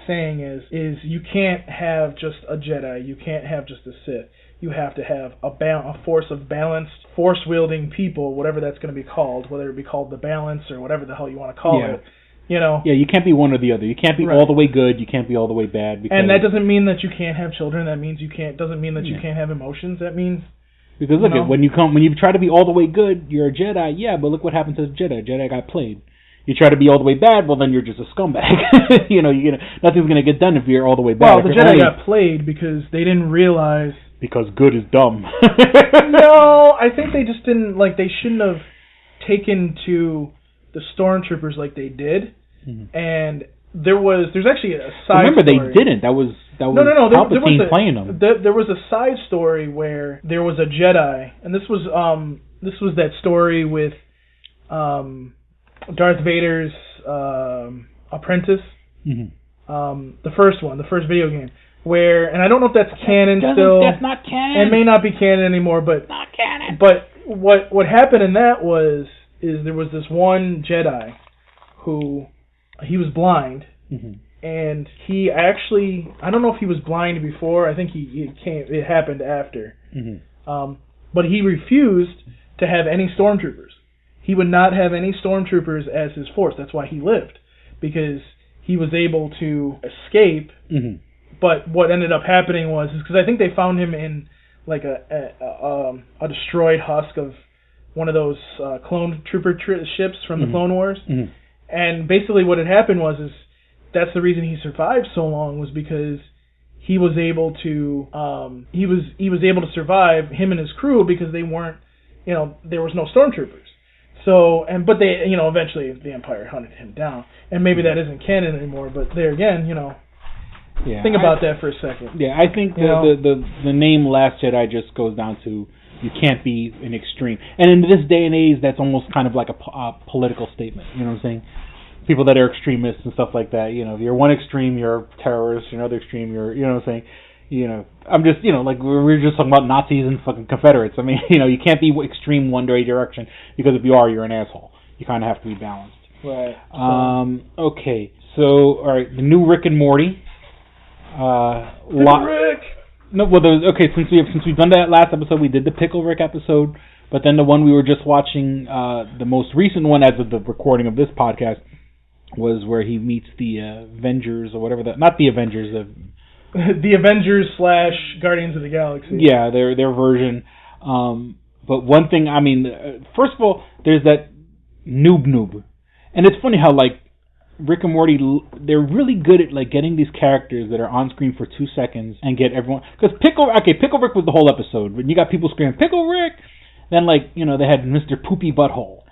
Speaker 8: saying is you can't have just a Jedi, you can't have just a Sith. You have to have a force of balanced, force-wielding people, whatever that's going to be called, whether it be called the balance or whatever the hell you want to call it.
Speaker 7: Yeah, you can't be one or the other. You can't be all the way good. You can't be all the way bad.
Speaker 8: And that doesn't mean that you can't have children. That means doesn't mean that you can't have emotions. That means
Speaker 7: because look at when you try to be all the way good, you're a Jedi. Yeah, but look what happened to the Jedi. Jedi got played. You try to be all the way bad, well then you're just a scumbag. Nothing's gonna get done if you're all the way bad.
Speaker 8: Well, the Jedi got played because they didn't realize.
Speaker 7: Because good is dumb.
Speaker 8: No, I think they just didn't they shouldn't have. taken to the stormtroopers like they did, and there's actually a side.
Speaker 7: Remember,
Speaker 8: story.
Speaker 7: they didn't. That was
Speaker 8: No.
Speaker 7: Palpatine playing them.
Speaker 8: There was a side story where there was a Jedi, and this was that story with Darth Vader's apprentice. The first one, the first video game, where, and I don't know if that's canon still.
Speaker 7: That's not canon.
Speaker 8: It may not be canon anymore, but
Speaker 7: not canon.
Speaker 8: But what happened in that is there was this one Jedi who he was blind, and he actually, I don't know if he was blind before. I think it happened after. But he refused to have any stormtroopers. He would not have any stormtroopers as his force. That's why he lived, because he was able to escape. But what ended up happening was because I think they found him in like a destroyed husk of one of those clone trooper ships from the Clone Wars. And basically what had happened was that's the reason he survived so long, was because he was able to he was able to survive, him and his crew, because they weren't, there was no stormtroopers. So, but they, eventually the Empire hunted him down, and maybe that isn't canon anymore. But there again, think about that for a second.
Speaker 7: Yeah, I think the name Last Jedi just goes down to you can't be an extreme, and in this day and age, that's almost kind of like a political statement. You know what I'm saying? People that are extremists and stuff like that. If you're one extreme, you're a terrorist. You're another extreme, you're, you know what I'm saying? I'm just, like we were just talking about Nazis and fucking Confederates. I mean, you can't be extreme one direction, because if you are, you're an asshole. You kind of have to be balanced.
Speaker 8: Right.
Speaker 7: Okay. So, all right, the new Rick and Morty.
Speaker 8: Rick.
Speaker 7: No, well, since we've done that last episode, we did the Pickle Rick episode, but then the one we were just watching, the most recent one as of the recording of this podcast, was where he meets the Avengers or whatever not the Avengers,
Speaker 8: the Avengers / Guardians of the Galaxy.
Speaker 7: Yeah, their version. But one thing, I mean, first of all, there's that noob, and it's funny how like Rick and Morty, they're really good at like getting these characters that are on screen for 2 seconds and get everyone. Because Pickle Rick was the whole episode, but you got people screaming Pickle Rick. Then they had Mr. Poopy Butthole.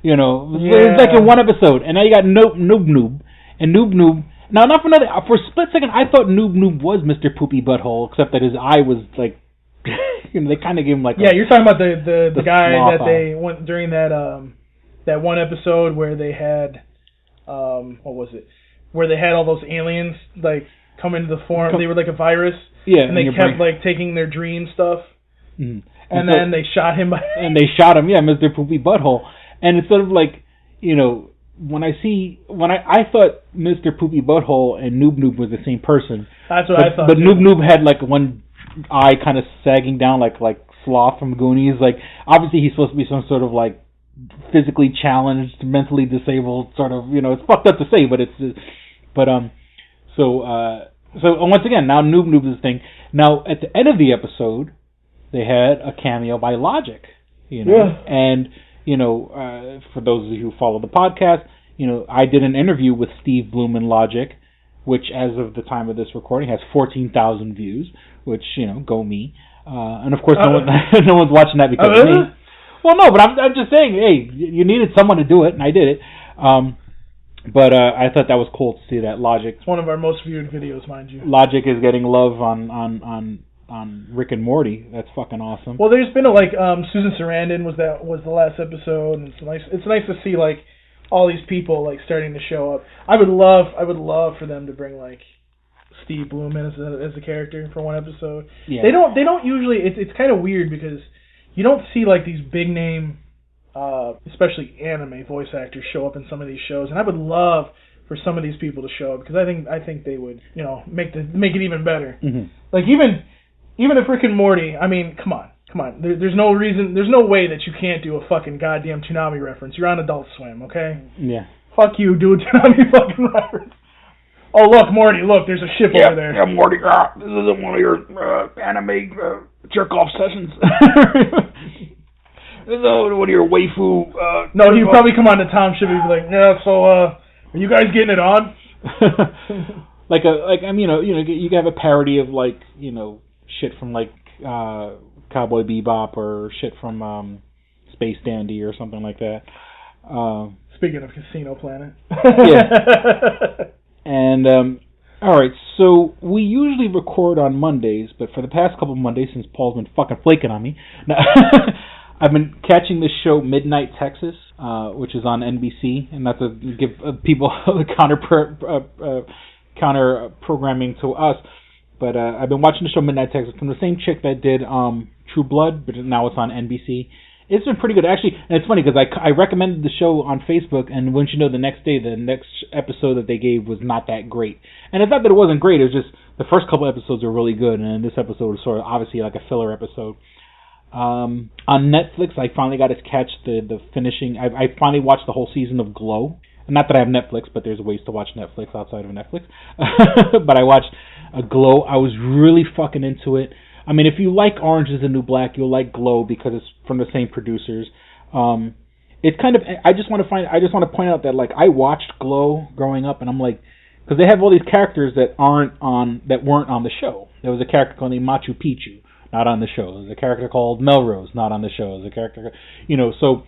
Speaker 7: It's like in one episode, and now you got Noob, and Noob. Now, not for another. For a split second, I thought Noob was Mr. Poopy Butthole, except that his eye was like, they kind of gave him like.
Speaker 8: Yeah, you're talking about the guy that
Speaker 7: eye.
Speaker 8: they went during that one episode where they had, what was it? Where they had all those aliens like come into the form. They were like a virus.
Speaker 7: Yeah,
Speaker 8: and they kept like taking their dream stuff.
Speaker 7: Mm-hmm.
Speaker 8: And then they shot him.
Speaker 7: And they shot him, Mr. Poopy Butthole. And it's sort of like, when I thought Mr. Poopy Butthole and Noob was the same person.
Speaker 8: That's what I thought.
Speaker 7: But Noob had like one eye kind of sagging down like Sloth from Goonies. Like, obviously he's supposed to be some sort of like physically challenged, mentally disabled sort of, it's fucked up to say, but so once again, now Noob is the thing. Now, at the end of the episode, they had a cameo by Logic, and, for those of you who follow the podcast, I did an interview with Steve Bloom and Logic, which as of the time of this recording has 14,000 views, which, go me. And of course, no one's watching that because of me. Well, no, but I'm just saying, hey, you needed someone to do it, and I did it. But I thought that was cool to see that Logic.
Speaker 8: It's one of our most viewed videos, mind you.
Speaker 7: Logic is getting love on Rick and Morty. That's fucking awesome.
Speaker 8: Well, there's been Susan Sarandon was the last episode, and it's nice to see like all these people like starting to show up. I would love for them to bring like Steve Bloom in as a character for one episode.
Speaker 7: Yeah.
Speaker 8: They don't usually. It's kind of weird because you don't see like these big name, especially anime voice actors show up in some of these shows, and I would love for some of these people to show up because I think they would make it even better.
Speaker 7: Mm-hmm.
Speaker 8: Like even if Rick and Morty, I mean, come on. There's no way that you can't do a fucking goddamn Toonami reference. You're on Adult Swim, okay?
Speaker 7: Yeah.
Speaker 8: Fuck you, do a Toonami fucking reference. Oh, look, Morty, there's a ship over there.
Speaker 7: Yeah, Morty, this isn't one of your anime jerk-off sessions. This is one of your waifu...
Speaker 8: no, he'd probably come on to Tom Ship and be like, yeah, so, are you guys getting it on?
Speaker 7: You have a parody of, shit from, Cowboy Bebop or shit from, Space Dandy or something like that.
Speaker 8: Speaking of Casino Planet.
Speaker 7: Yeah. And, all right, so we usually record on Mondays, but for the past couple of Mondays, since Paul's been fucking flaking on me, I've been catching this show Midnight Texas, which is on NBC, and not to give people counter programming to us, but I've been watching the show Midnight Texas from the same chick that did True Blood, but now it's on NBC. It's been pretty good, actually, and it's funny because I recommended the show on Facebook, and wouldn't you know, the next day, the next episode that they gave was not that great. And it's not that it wasn't great, it was just the first couple episodes were really good, and then this episode was sort of obviously like a filler episode. On Netflix, I finally got to catch the finishing. I finally watched the whole season of Glow. Not that I have Netflix, but there's ways to watch Netflix outside of Netflix. But I watched Glow. I was really fucking into it. I mean, if you like Orange is the New Black, you'll like Glow because it's from the same producers. It's kind of. I just want to point out that like I watched Glow growing up, and I'm like, because they have all these characters that weren't on the show. There was a character called Machu Picchu, not on the show. There was a character called Melrose, not on the show. There was a character, so.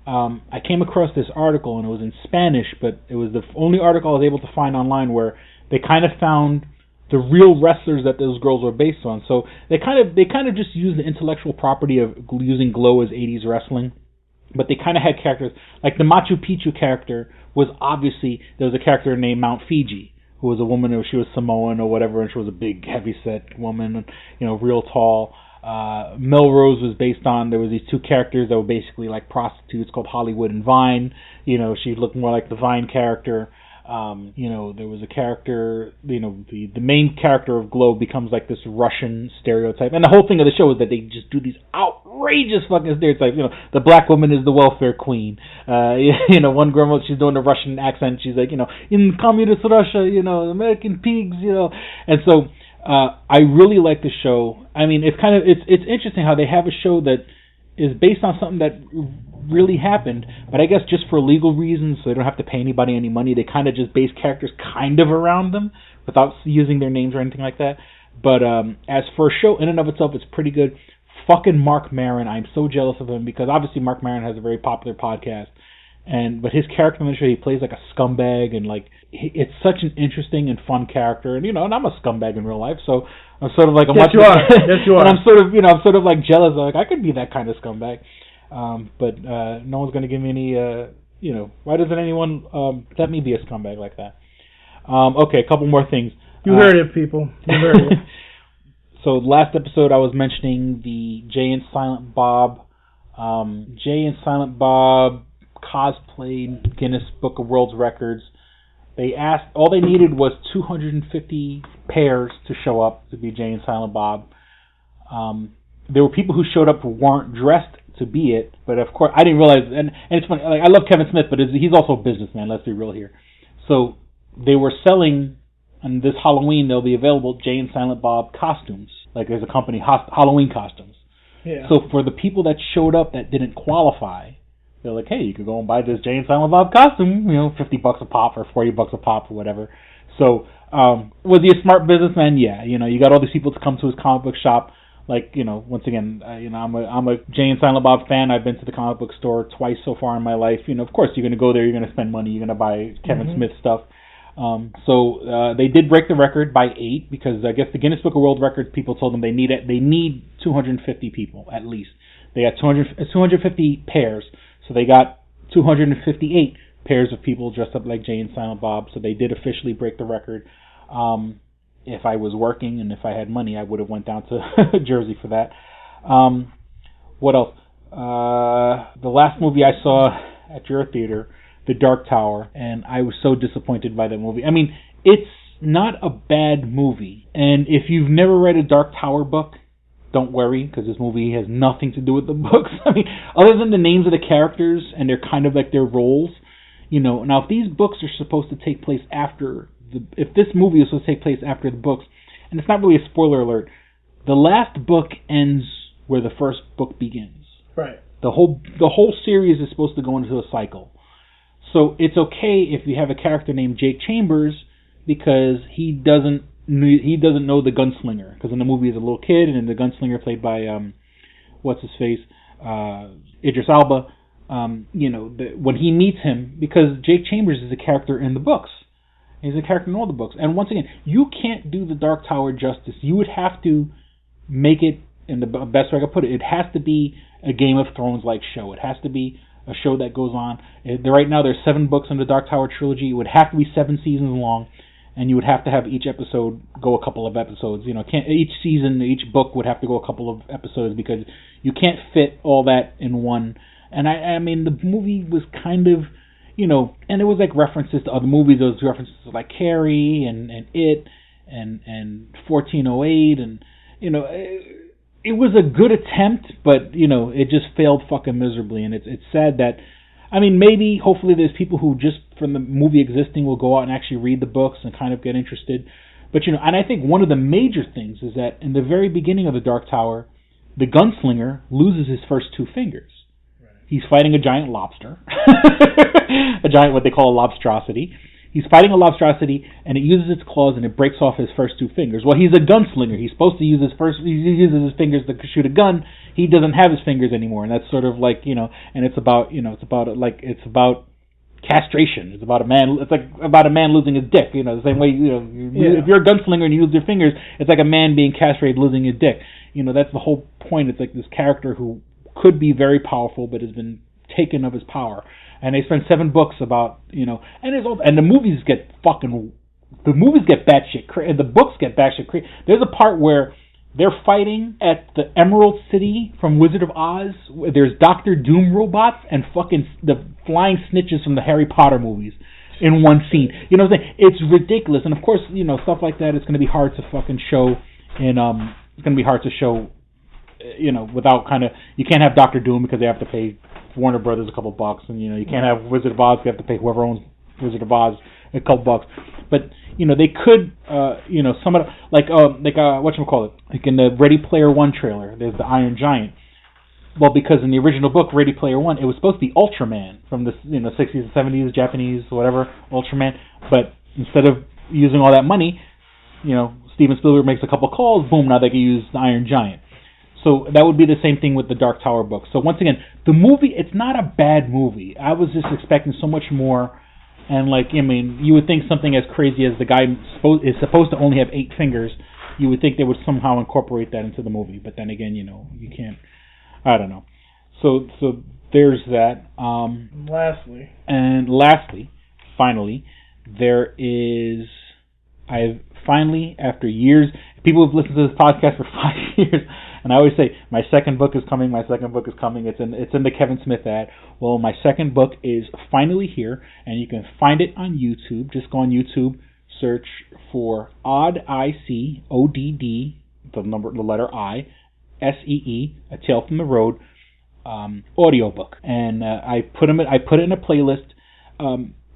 Speaker 7: I came across this article, and it was in Spanish, but it was the only article I was able to find online where they kind of found the real wrestlers that those girls were based on. So they kind of just used the intellectual property of using Glow as 80s wrestling, but they kind of had characters like the Machu Picchu character was obviously there was a character named Mount Fiji who was a woman, or she was Samoan or whatever, and she was a big heavy-set woman, real tall. Melrose was based on, there was these two characters that were basically like prostitutes called Hollywood and Vine. She looked more like the Vine character. There was a character, the main character of Glow becomes like this Russian stereotype. And the whole thing of the show is that they just do these outrageous fucking stereotypes. The black woman is the welfare queen. One girl, she's doing the Russian accent. She's like, in communist Russia, American pigs, And so, I really like the show. I mean, it's interesting how they have a show that is based on something that really happened, but I guess just for legal reasons, so they don't have to pay anybody any money, they kind of just base characters kind of around them without using their names or anything like that. But as for a show in and of itself, it's pretty good. Fucking Mark Maron, I'm so jealous of him because obviously Mark Maron has a very popular podcast. But his character in the show, he plays like a scumbag, and like it's such an interesting and fun character. And and I'm a scumbag in real life, so I'm sort of like
Speaker 8: yes, you are. Yes, you are.
Speaker 7: And I'm sort of like jealous. Like I could be that kind of scumbag, but no one's going to give me any. Why doesn't anyone let me be a scumbag like that? Okay, a couple more things.
Speaker 8: You heard it, people. You heard it.
Speaker 7: So last episode, I was mentioning the Jay and Silent Bob cosplayed Guinness Book of World Records. They asked, all they needed was 250 pairs to show up to be Jay and Silent Bob. There were people who showed up who weren't dressed to be it, but of course I didn't realize. And it's funny. Like, I love Kevin Smith, but he's also a businessman. Let's be real here. So they were selling, and this Halloween they'll be available Jay and Silent Bob costumes. Like there's a company, Halloween costumes.
Speaker 8: Yeah.
Speaker 7: So for the people that showed up that didn't qualify, they're like, hey, you could go and buy this Jay and Silent Bob costume, $50 a pop or $40 a pop or whatever. So, was he a smart businessman? Yeah. You got all these people to come to his comic book shop. Like, once again, I'm a Jay and Silent Bob fan. I've been to the comic book store twice so far in my life. Of course, you're going to go there. You're going to spend money. You're going to buy Kevin Smith stuff. So they did break the record by 8 because I guess the Guinness Book of World Records people told them they need 250 people at least. They got 250 pairs. So they got 258 pairs of people dressed up like Jay and Silent Bob. So they did officially break the record. If I was working and if I had money, I would have went down to Jersey for that. What else? The last movie I saw at your theater, The Dark Tower, and I was so disappointed by that movie. I mean, it's not a bad movie. And if you've never read a Dark Tower book, don't worry, because this movie has nothing to do with the books. I mean, other than the names of the characters and they're kind of like their roles, Now, if these books are supposed to take place if this movie is supposed to take place after the books, and it's not really a spoiler alert, the last book ends where the first book begins.
Speaker 8: Right.
Speaker 7: The whole series is supposed to go into a cycle. So it's okay if you have a character named Jake Chambers because he doesn't know the gunslinger, because in the movie he's a little kid, and in the gunslinger played by what's his face, Idris Elba, when he meets him, because Jake Chambers is a character in the books. He's a character in all the books. And once again, you can't do the Dark Tower justice. You would have to make it, in the best way I could put it, it has to be a Game of Thrones-like show. It has to be a show that goes on. Right now there's 7 books in the Dark Tower trilogy. It would have to be 7 seasons long, and you would have to have each episode go a couple of episodes. Each season, each book would have to go a couple of episodes, because you can't fit all that in one. And I mean, the movie was kind of, and it was like references to other movies. There was references to like Carrie and It and 1408, and it was a good attempt, but it just failed fucking miserably. And it's sad that, I mean, maybe hopefully there's people who just from the movie existing will go out and actually read the books and kind of get interested. But and I think one of the major things is that in the very beginning of the Dark Tower, the gunslinger loses his first 2 fingers. He's fighting a giant lobster, a giant, what they call a lobstrosity. He's fighting a lobstrosity, and it uses its claws, and it breaks off his first 2 fingers. Well, he's a gunslinger. He's supposed to use he uses his fingers to shoot a gun. He doesn't have his fingers anymore, and that's sort of like, and it's about castration. It's about a man. It's like about a man losing his dick. The same way, if you're a gunslinger and you lose your fingers, it's like a man being castrated losing his dick. That's the whole point. It's like this character who could be very powerful, but has been taken of his power. And they spent 7 books about, and the movies get batshit crazy, and the books get batshit crazy. There's a part where they're fighting at the Emerald City from Wizard of Oz, where there's Doctor Doom robots and fucking the flying snitches from the Harry Potter movies in one scene. What I'm saying? It's ridiculous. And of course, stuff like that is going to be hard to fucking show it's going to be hard to show, without you can't have Doctor Doom because they have to pay Warner Brothers a couple bucks, and you can't have Wizard of Oz. You have to pay whoever owns Wizard of Oz a couple bucks. But they could, some of whatchamacallit, like in the Ready Player One trailer, there's the Iron Giant. Well, because in the original book, Ready Player One, it was supposed to be Ultraman from the 60s and 70s, Japanese, whatever, Ultraman. But instead of using all that money, Steven Spielberg makes a couple calls, boom, now they can use the Iron Giant. So that would be the same thing with the Dark Tower book. So once again, the movie, it's not a bad movie. I was just expecting so much more. And you would think something as crazy as the guy is supposed to only have 8 fingers, you would think they would somehow incorporate that into the movie. But then again, you can't. I don't know. So there's that. Lastly, finally, there is. I've finally, after years, people have listened to this podcast for 5 years. And I always say, my second book is coming, It's in the Kevin Smith ad. Well, my second book is finally here, and you can find it on YouTube. Just go on YouTube, search for Odd IC, ODD, the letter I, SEE, A Tale from the Road, audiobook. And I put it in a playlist.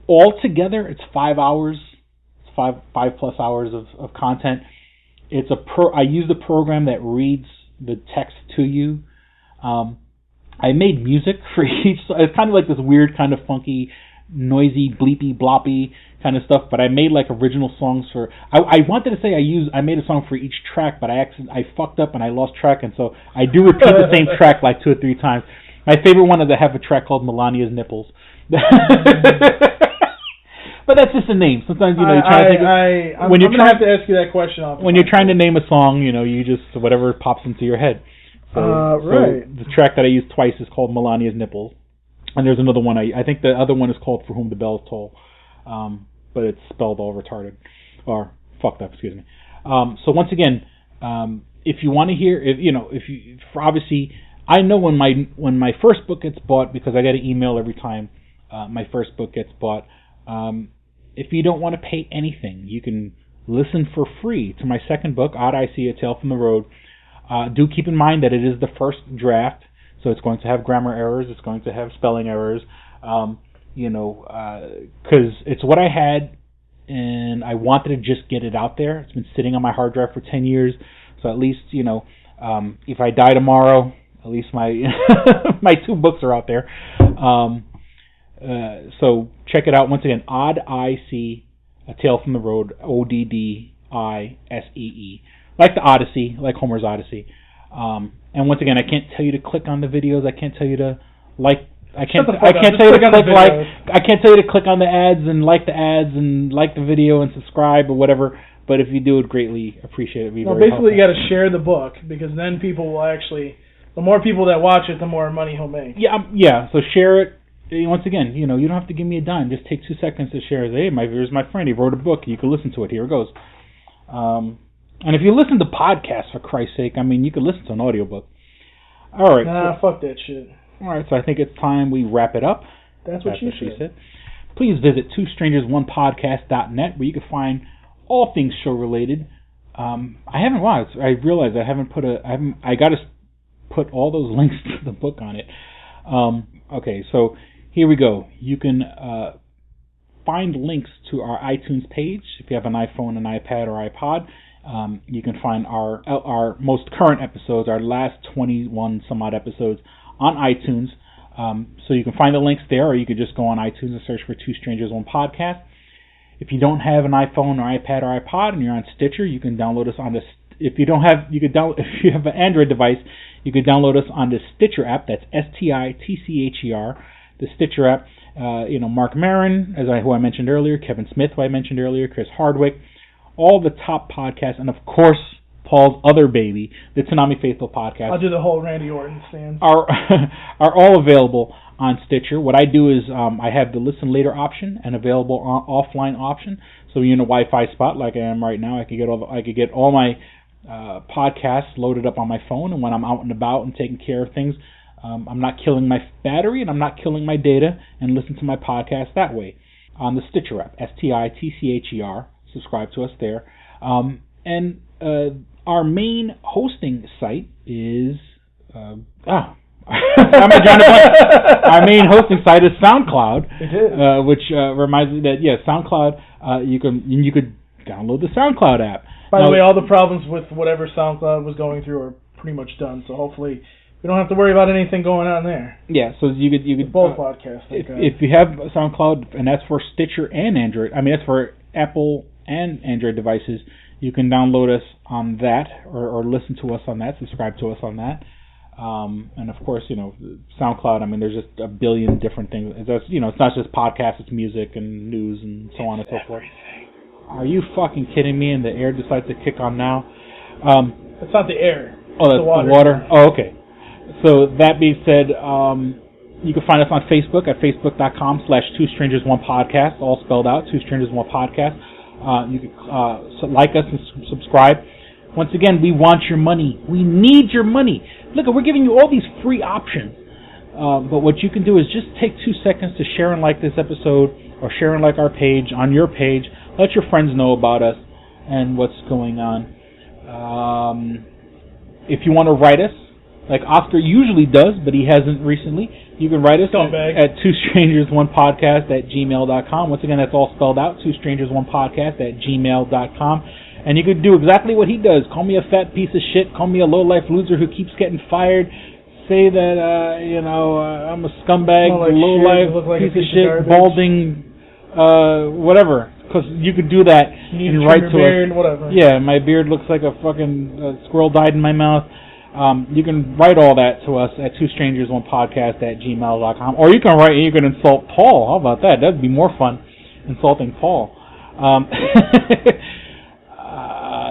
Speaker 7: All together, it's 5 hours, 5+ hours of content. I use the program that reads the text to you. I made music for each. It's kind of like this weird, kind of funky, noisy, bleepy, bloppy kind of stuff. But I made like original songs for. I wanted to say I made a song for each track, but I fucked up and I lost track, and so I do repeat the same track like 2 or 3 times. My favorite one is I have a track called Melania's Nipples. But that's just a name. Sometimes you're trying to think.
Speaker 8: I'm going to have to ask you that question.
Speaker 7: When you're trying to name a song, you just whatever pops into your head. So the track that I used twice is called Melania's Nipples, and there's another one. I think the other one is called For Whom the Bells Toll, but it's spelled all retarded or fucked up. Excuse me. So once again, if you want to hear, obviously, I know when my first book gets bought, because I get an email every time my first book gets bought. If you don't want to pay anything, you can listen for free to my second book, Odd I See, A Tale from the Road. Do keep in mind that it is the first draft, so it's going to have grammar errors, it's going to have spelling errors, because it's what I had, and I wanted to just get it out there. It's been sitting on my hard drive for 10 years, so at least, if I die tomorrow, at least my my 2 books are out there. So check it out. Once again, Odd I See, A Tale from the Road, ODDISEE. Like the Odyssey, like Homer's Odyssey. And once again, I can't tell you to click on the videos. I can't tell you to like. I can't tell you to click on the ads and like the ads and like the video and subscribe or whatever. But if you do, it greatly appreciate it.
Speaker 8: Well, basically, you got to share the book, because then people will actually. The more people that watch it, the more money he'll make.
Speaker 7: Yeah. So share it. Once again, you don't have to give me a dime. Just take 2 seconds to share it. Hey, here's my friend. He wrote a book. You can listen to it. Here it goes. And if you listen to podcasts, for Christ's sake, you could listen to an audiobook. All right.
Speaker 8: Nah, fuck that shit.
Speaker 7: All right, so I think it's time we wrap it up.
Speaker 8: That's what she said.
Speaker 7: Please visit twostrangersonepodcast.net, where you can find all things show related. I realized I haven't put I got to put all those links to the book on it. Okay, so here we go. You can find links to our iTunes page if you have an iPhone, an iPad, or iPod. You can find our most current episodes, our last 21 some odd episodes, on iTunes. So you can find the links there, or you could just go on iTunes and search for Two Strangers One Podcast. If you don't have an iPhone or iPad or iPod and you're on Stitcher, you can download us on the. If you have an Android device, you could download us on the Stitcher app. That's STITCHER, the Stitcher app. Mark Maron, who I mentioned earlier, Kevin Smith, who I mentioned earlier, Chris Hardwick, all the top podcasts, and of course Paul's other baby, the Tsunami Faithful podcast.
Speaker 8: I'll do the whole Randy Orton stance.
Speaker 7: Are all available on Stitcher. What I do is I have the listen later option and available offline option. So you're in a Wi-Fi spot like I am right now. I could get all my podcasts loaded up on my phone, and when I'm out and about and taking care of things, I'm not killing my battery and I'm not killing my data, and listen to my podcast that way on the Stitcher app, STITCHER. Subscribe to us there. And our main hosting site is our main hosting site is SoundCloud.
Speaker 8: It is.
Speaker 7: Which reminds me that SoundCloud, you could download the SoundCloud app.
Speaker 8: By the way, all the problems with whatever SoundCloud was going through are pretty much done. So hopefully we don't have to worry about anything going on there.
Speaker 7: Yeah, so you could
Speaker 8: both podcasts.
Speaker 7: If you have SoundCloud, and that's for Stitcher and Android. That's for Apple and Android devices. You can download us on that, or listen to us on that, subscribe to us on that. And of course, SoundCloud, there's just a billion different things. It's not just podcasts, it's music and news and so on and so forth. Are you fucking kidding me? And the air decides to kick on now.
Speaker 8: It's not the air.
Speaker 7: Oh, that's the water. Oh, okay. So that being said, you can find us on Facebook at facebook.com/twostrangersonePodcast, all spelled out, Two Strangers One Podcast. You can like us and subscribe. Once again, we want your money. We need your money. Look, we're giving you all these free options. But what you can do is just take 2 seconds to share and like this episode, or share and like our page on your page. Let your friends know about us and what's going on. If you want to write us, like Oscar usually does, but he hasn't recently, you can write us at twostrangersonepodcast@gmail.com. Once again, that's all spelled out, twostrangersonepodcast@gmail.com. And you could do exactly what he does. Call me a fat piece of shit. Call me a low-life loser who keeps getting fired. Say that, I'm a scumbag, low-life piece of shit, balding, whatever. Because you could do that and write to us.
Speaker 8: Whatever.
Speaker 7: Yeah, my beard looks like a fucking squirrel died in my mouth. You can write all that to us at twostrangersonepodcast@gmail.com. Or you can write and you can insult Paul. How about that? That'd be more fun, insulting Paul.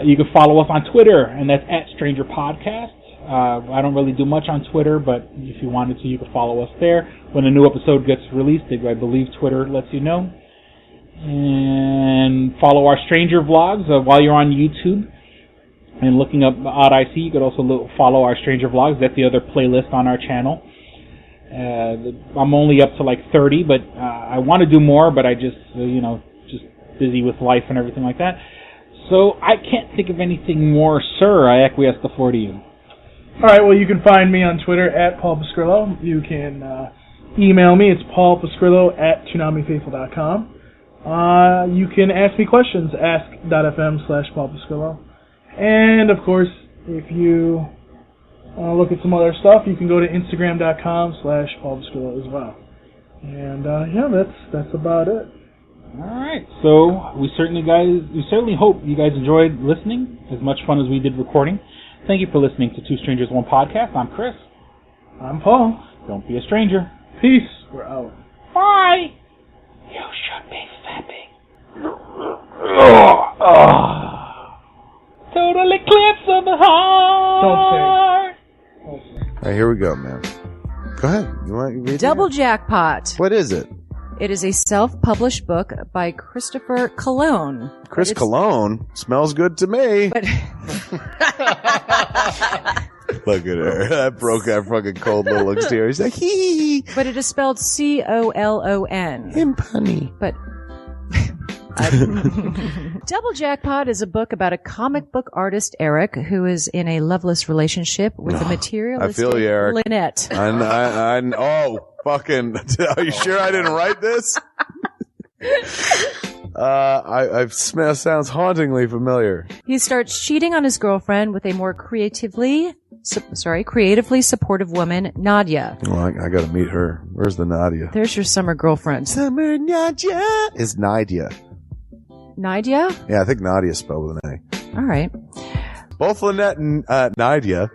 Speaker 7: You can follow us on Twitter, and that's @StrangerPodcast. I don't really do much on Twitter, but if you wanted to, you can follow us there. When a new episode gets released, I believe Twitter lets you know. And follow our Stranger Vlogs while you're on YouTube. And looking up Odd IC, you could also follow our Stranger Vlogs. That's the other playlist on our channel. I'm only up to like 30, but I want to do more, but I just, just busy with life and everything like that. So I can't think of anything more, sir. I acquiesce the floor to you.
Speaker 8: All right, well, you can find me on Twitter at Paul Pascrillo. You can email me. It's paulpascrillo@tsunamifaithful.com. You can ask me questions, ask.fm/Paul Pascrillo. And, of course, if you look at some other stuff, you can go to instagram.com/Paul Pascrillo as well. And, that's about it.
Speaker 7: All right. So we certainly hope you guys enjoyed listening, as much fun as we did recording. Thank you for listening to Two Strangers, One Podcast. I'm Chris.
Speaker 8: I'm Paul.
Speaker 7: Don't be a stranger.
Speaker 8: Peace. We're out.
Speaker 7: Bye. You should be fapping. Total eclipse of the heart.
Speaker 13: All right, here we go, man. Go ahead. You want to read
Speaker 14: Double Jackpot.
Speaker 13: What is it?
Speaker 14: It is a self-published book by Christopher Cologne.
Speaker 13: Chris Cologne smells good to me.
Speaker 14: But
Speaker 13: look at her. That broke that fucking cold little exterior. He's like, hee.
Speaker 14: But it is spelled C-O-L-O-N.
Speaker 13: Him punny.
Speaker 14: But Double Jackpot is a book about a comic book artist, Eric, who is in a loveless relationship with a materialistic
Speaker 13: I feel you, Eric.
Speaker 14: Lynette.
Speaker 13: Oh, fucking. Are you sure I didn't write this? Sounds hauntingly familiar.
Speaker 14: He starts cheating on his girlfriend with a more creatively supportive woman, Nadia.
Speaker 13: Well, I got to meet her. Where's the Nadia?
Speaker 14: There's your summer girlfriend.
Speaker 13: Summer Nadia is Nadia.
Speaker 14: Nadia?
Speaker 13: Yeah, I think Nadia spelled with an A.
Speaker 14: All right.
Speaker 13: Both Lynette and Nadia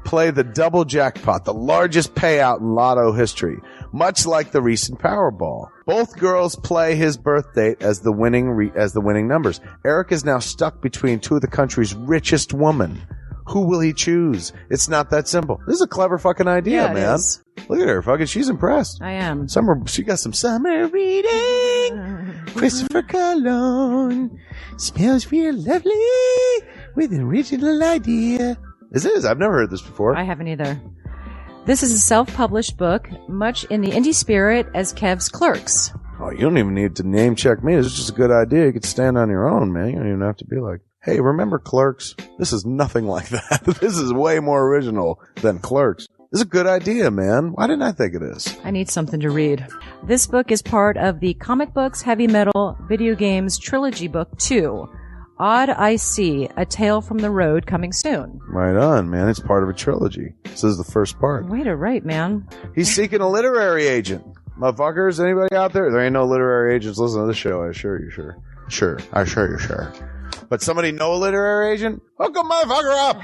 Speaker 13: play the double jackpot, the largest payout in lotto history, much like the recent Powerball. Both girls play his birth date as the winning numbers. Eric is now stuck between two of the country's richest women. Who will he choose? It's not that simple. This is a clever fucking idea,
Speaker 14: Yeah,
Speaker 13: man.
Speaker 14: is.
Speaker 13: Look at her, fucking. She's impressed.
Speaker 14: I am.
Speaker 13: She got some summer reading. Christopher Cologne smells real lovely with an original idea. This is. I've never heard this before.
Speaker 14: I haven't either. This is a self-published book, much in the indie spirit as Kev's Clerks.
Speaker 13: Oh, you don't even need to name check me. This is just a good idea. You could stand on your own, man. You don't even have to be like, hey, remember Clerks? This is nothing like that. This is way more original than Clerks. This is a good idea, man. Why didn't I think of this?
Speaker 14: I need something to read. This book is part of the Comic Books, Heavy Metal, Video Games Trilogy Book 2. Odd I See, A Tale from the Road, coming soon.
Speaker 13: Right on, man. It's part of a trilogy. This is the first part.
Speaker 14: Way to write, man.
Speaker 13: He's seeking a literary agent. Motherfuckers, anybody out there? There ain't no literary agents listening to this show, I assure you, sure. Sure. I assure you, sure. But somebody know a literary agent? Hook a motherfucker up!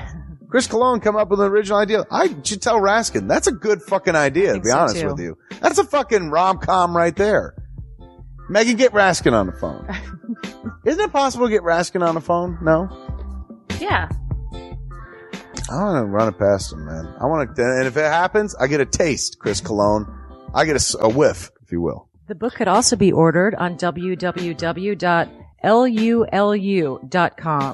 Speaker 13: Chris Cologne come up with an original idea. I should tell Raskin. That's a good fucking idea, to be honest with you. That's a fucking rom-com right there. Megan, get Raskin on the phone. Isn't it possible to get Raskin on the phone? No?
Speaker 14: Yeah.
Speaker 13: I want to run it past him, man. I want to, and if it happens, I get a taste, Chris Cologne. I get a whiff, if you will.
Speaker 14: The book could also be ordered on www.lulu.com.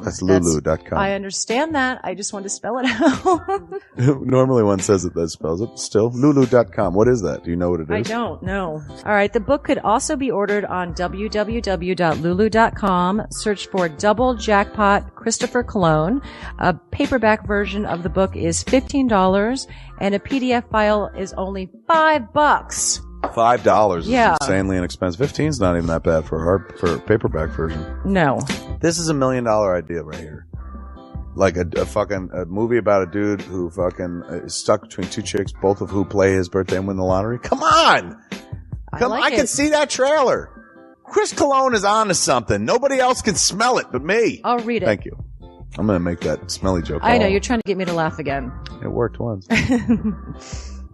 Speaker 13: That's lulu.com.
Speaker 14: I understand that. I just want to spell it out.
Speaker 13: Normally one says it that spells it. Still, lulu.com. What is that? Do you know what it is?
Speaker 14: I don't know. All right. The book could also be ordered on www.lulu.com. Search for Double Jackpot Christopher Cologne. A paperback version of the book is $15 and a PDF file is only $5.
Speaker 13: $5 is
Speaker 14: Yeah.
Speaker 13: insanely inexpensive. 15's not even that bad for a paperback version.
Speaker 14: No.
Speaker 13: This is $1 million idea right here. Like a movie about a dude who fucking is stuck between two chicks, both of who play his birthday and win the lottery. Come on! I can see that trailer. Chris Cologne is on to something. Nobody else can smell it but me.
Speaker 14: I'll read it.
Speaker 13: Thank you. I'm going to make that smelly joke.
Speaker 14: I know. You're trying to get me to laugh again.
Speaker 13: It worked once.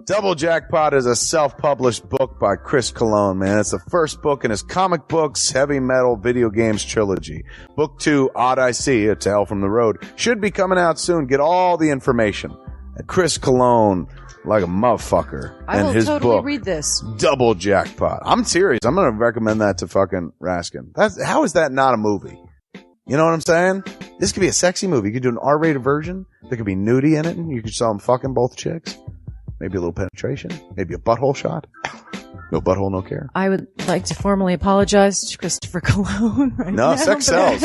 Speaker 13: Double Jackpot is a self-published book by Chris Cologne, man. It's the first book in his Comic Books, Heavy Metal, Video Games trilogy. Book 2, Odd I See, A Tale from the Road, should be coming out soon. Get all the information at Chris Cologne, like a motherfucker.
Speaker 14: I will
Speaker 13: his
Speaker 14: totally
Speaker 13: book,
Speaker 14: read this.
Speaker 13: Double Jackpot. I'm serious. I'm going to recommend that to fucking Raskin. How is that not a movie? You know what I'm saying? This could be a sexy movie. You could do an R-rated version. There could be nudie in it, and you could show them fucking both chicks. Maybe a little penetration. Maybe a butthole shot. No butthole, no care.
Speaker 14: I would like to formally apologize to Christopher Cologne.
Speaker 13: No, sex sells.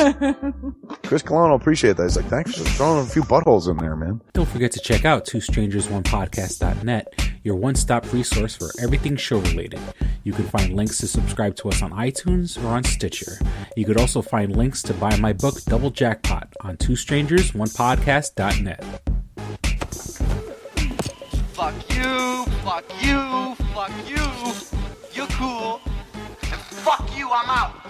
Speaker 13: Chris Cologne will appreciate that. He's like, thanks for throwing a few buttholes in there, man.
Speaker 12: Don't forget to check out twostrangersonePodcast.net, your one-stop resource for everything show-related. You can find links to subscribe to us on iTunes or on Stitcher. You could also find links to buy my book, Double Jackpot, on twostrangersonepodcast.net.
Speaker 15: Fuck you, fuck you, fuck you. You're cool. And fuck you, I'm out.